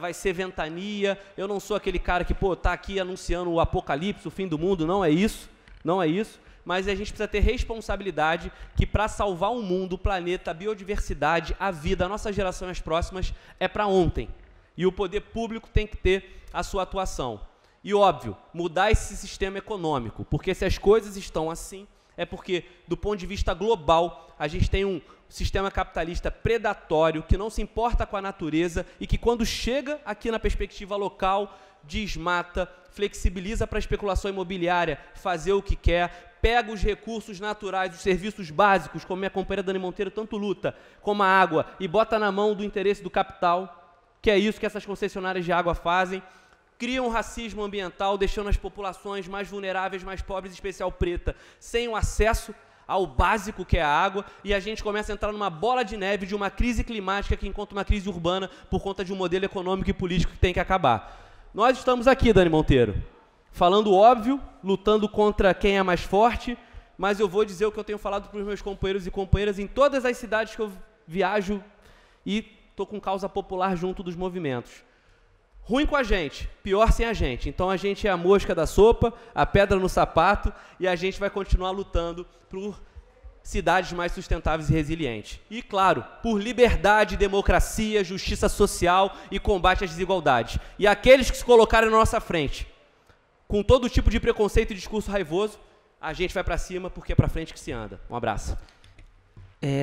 vai ser ventania. Eu não sou aquele cara que está aqui anunciando o apocalipse, o fim do mundo, não é isso, não é isso. Mas a gente precisa ter responsabilidade que para salvar o mundo, o planeta, a biodiversidade, a vida, a nossa geração e as próximas, é para ontem. E o poder público tem que ter a sua atuação. E, óbvio, mudar esse sistema econômico, porque se as coisas estão assim, é porque, do ponto de vista global, a gente tem um sistema capitalista predatório, que não se importa com a natureza e que, quando chega aqui na perspectiva local, desmata, flexibiliza para a especulação imobiliária, fazer o que quer, pega os recursos naturais, os serviços básicos, como minha companheira Dani Monteiro tanto luta, como a água, e bota na mão do interesse do capital, que é isso que essas concessionárias de água fazem. Criam um racismo ambiental, deixando as populações mais vulneráveis, mais pobres, em especial preta, sem o acesso ao básico que é a água, e a gente começa a entrar numa bola de neve de uma crise climática que encontra uma crise urbana por conta de um modelo econômico e político que tem que acabar. Nós estamos aqui, Dani Monteiro, falando óbvio, lutando contra quem é mais forte, mas eu vou dizer o que eu tenho falado para os meus companheiros e companheiras em todas as cidades que eu viajo e estou com causa popular junto dos movimentos. Ruim com a gente, pior sem a gente. Então a gente é a mosca da sopa, a pedra no sapato, e a gente vai continuar lutando por cidades mais sustentáveis e resilientes. E, claro, por liberdade, democracia, justiça social e combate às desigualdades. E aqueles que se colocarem na nossa frente, com todo tipo de preconceito e discurso raivoso, a gente vai para cima, porque é para frente que se anda. Um abraço.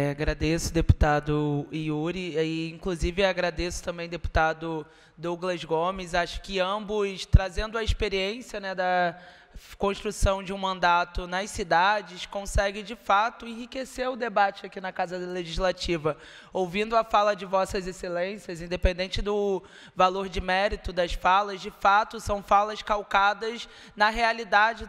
Agradeço, deputado Yuri, e inclusive agradeço também, deputado Douglas Gomes. Acho que ambos, trazendo a experiência, né, da construção de um mandato nas cidades, consegue, de fato, enriquecer o debate aqui na Casa Legislativa. Ouvindo a fala de Vossas Excelências, independente do valor de mérito das falas, de fato, são falas calcadas na realidade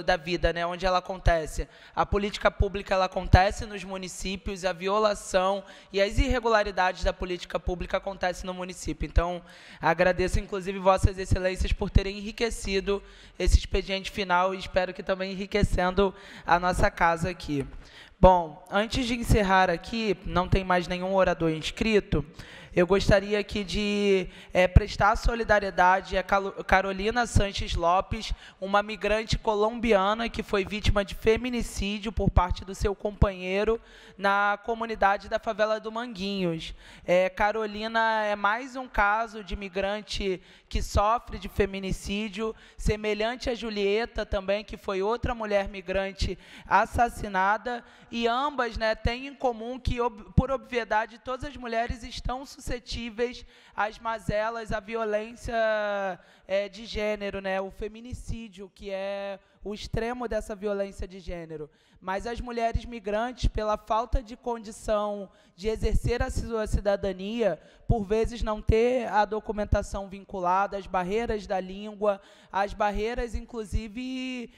da vida, né, onde ela acontece. A política pública ela acontece nos municípios, a violação e as irregularidades da política pública acontecem no município. Então, agradeço, inclusive, Vossas Excelências por terem enriquecido esse expediente final e espero que também enriquecendo a nossa casa aqui. Bom, antes de encerrar aqui, não tem mais nenhum orador inscrito, eu gostaria aqui de prestar solidariedade a Carolina Sanches Lopes, uma migrante colombiana que foi vítima de feminicídio por parte do seu companheiro na comunidade da favela do Manguinhos. Carolina é mais um caso de migrante que sofre de feminicídio, semelhante a Julieta também, que foi outra mulher migrante assassinada, e ambas, né, têm em comum que, por obviedade, todas as mulheres estão suscetíveis às mazelas, à violência de gênero, né, o feminicídio, que é o extremo dessa violência de gênero. Mas as mulheres migrantes, pela falta de condição de exercer a sua cidadania, por vezes não ter a documentação vinculada, as barreiras da língua, as barreiras, inclusive,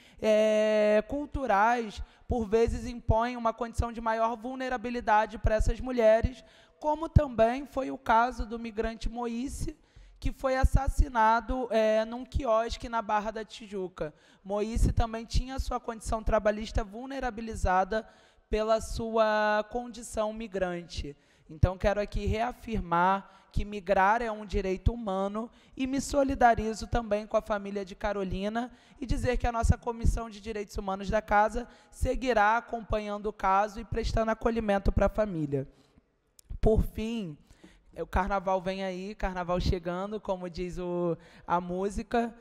culturais, por vezes impõem uma condição de maior vulnerabilidade para essas mulheres, como também foi o caso do migrante Moíse, que foi assassinado num quiosque na Barra da Tijuca. Moíse também tinha sua condição trabalhista vulnerabilizada pela sua condição migrante. Então, quero aqui reafirmar que migrar é um direito humano e me solidarizo também com a família de Carolina e dizer que a nossa Comissão de Direitos Humanos da Casa seguirá acompanhando o caso e prestando acolhimento para a família. Por fim, o carnaval vem aí, carnaval chegando, como diz a música.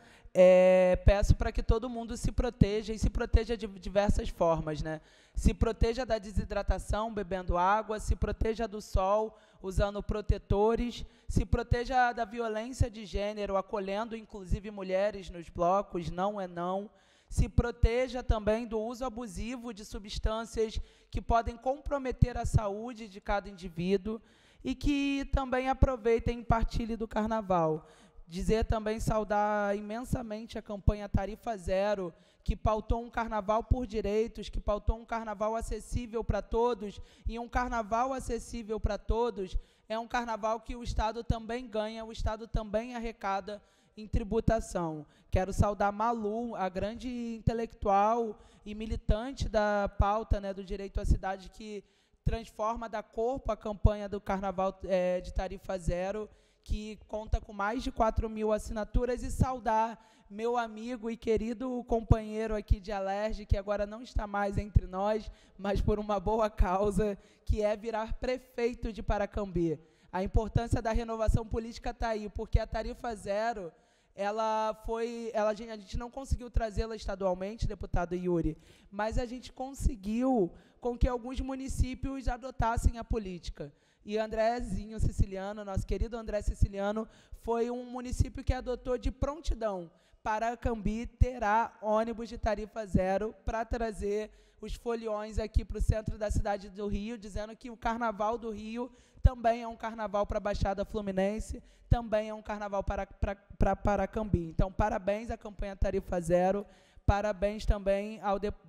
peço para que todo mundo se proteja, e se proteja de diversas formas, né? Se proteja da desidratação, bebendo água, se proteja do sol, usando protetores, se proteja da violência de gênero, acolhendo inclusive mulheres nos blocos, não é não. Se proteja também do uso abusivo de substâncias que podem comprometer a saúde de cada indivíduo, e que também aproveitem e partilhem do Carnaval. Dizer também, saudar imensamente a campanha Tarifa Zero, que pautou um carnaval por direitos, que pautou um carnaval acessível para todos, e um carnaval acessível para todos é um carnaval que o Estado também ganha, o Estado também arrecada em tributação. Quero saudar Malu, a grande intelectual e militante da pauta, né, do direito à cidade, que transforma, dá corpo à campanha do Carnaval de Tarifa Zero, que conta com mais de 4.000 assinaturas, e saudar meu amigo e querido companheiro aqui de Alerj, que agora não está mais entre nós, mas por uma boa causa, que é virar prefeito de Paracambi. A importância da renovação política está aí, porque a Tarifa Zero, a gente não conseguiu trazê-la estadualmente, deputado Yuri, mas a gente conseguiu com que alguns municípios adotassem a política. E Andrézinho Siciliano, nosso querido André Siciliano, foi um município que adotou de prontidão. Paracambi terá ônibus de tarifa zero para trazer os foliões aqui para o centro da cidade do Rio, dizendo que o Carnaval do Rio também é um carnaval para a Baixada Fluminense, também é um carnaval para Paracambi. Então, parabéns à campanha Tarifa Zero, parabéns também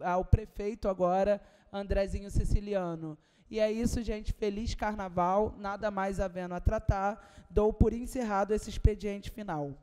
ao prefeito agora, Andrezinho Siciliano. E é isso, gente. Feliz Carnaval. Nada mais havendo a tratar. Dou por encerrado esse expediente final.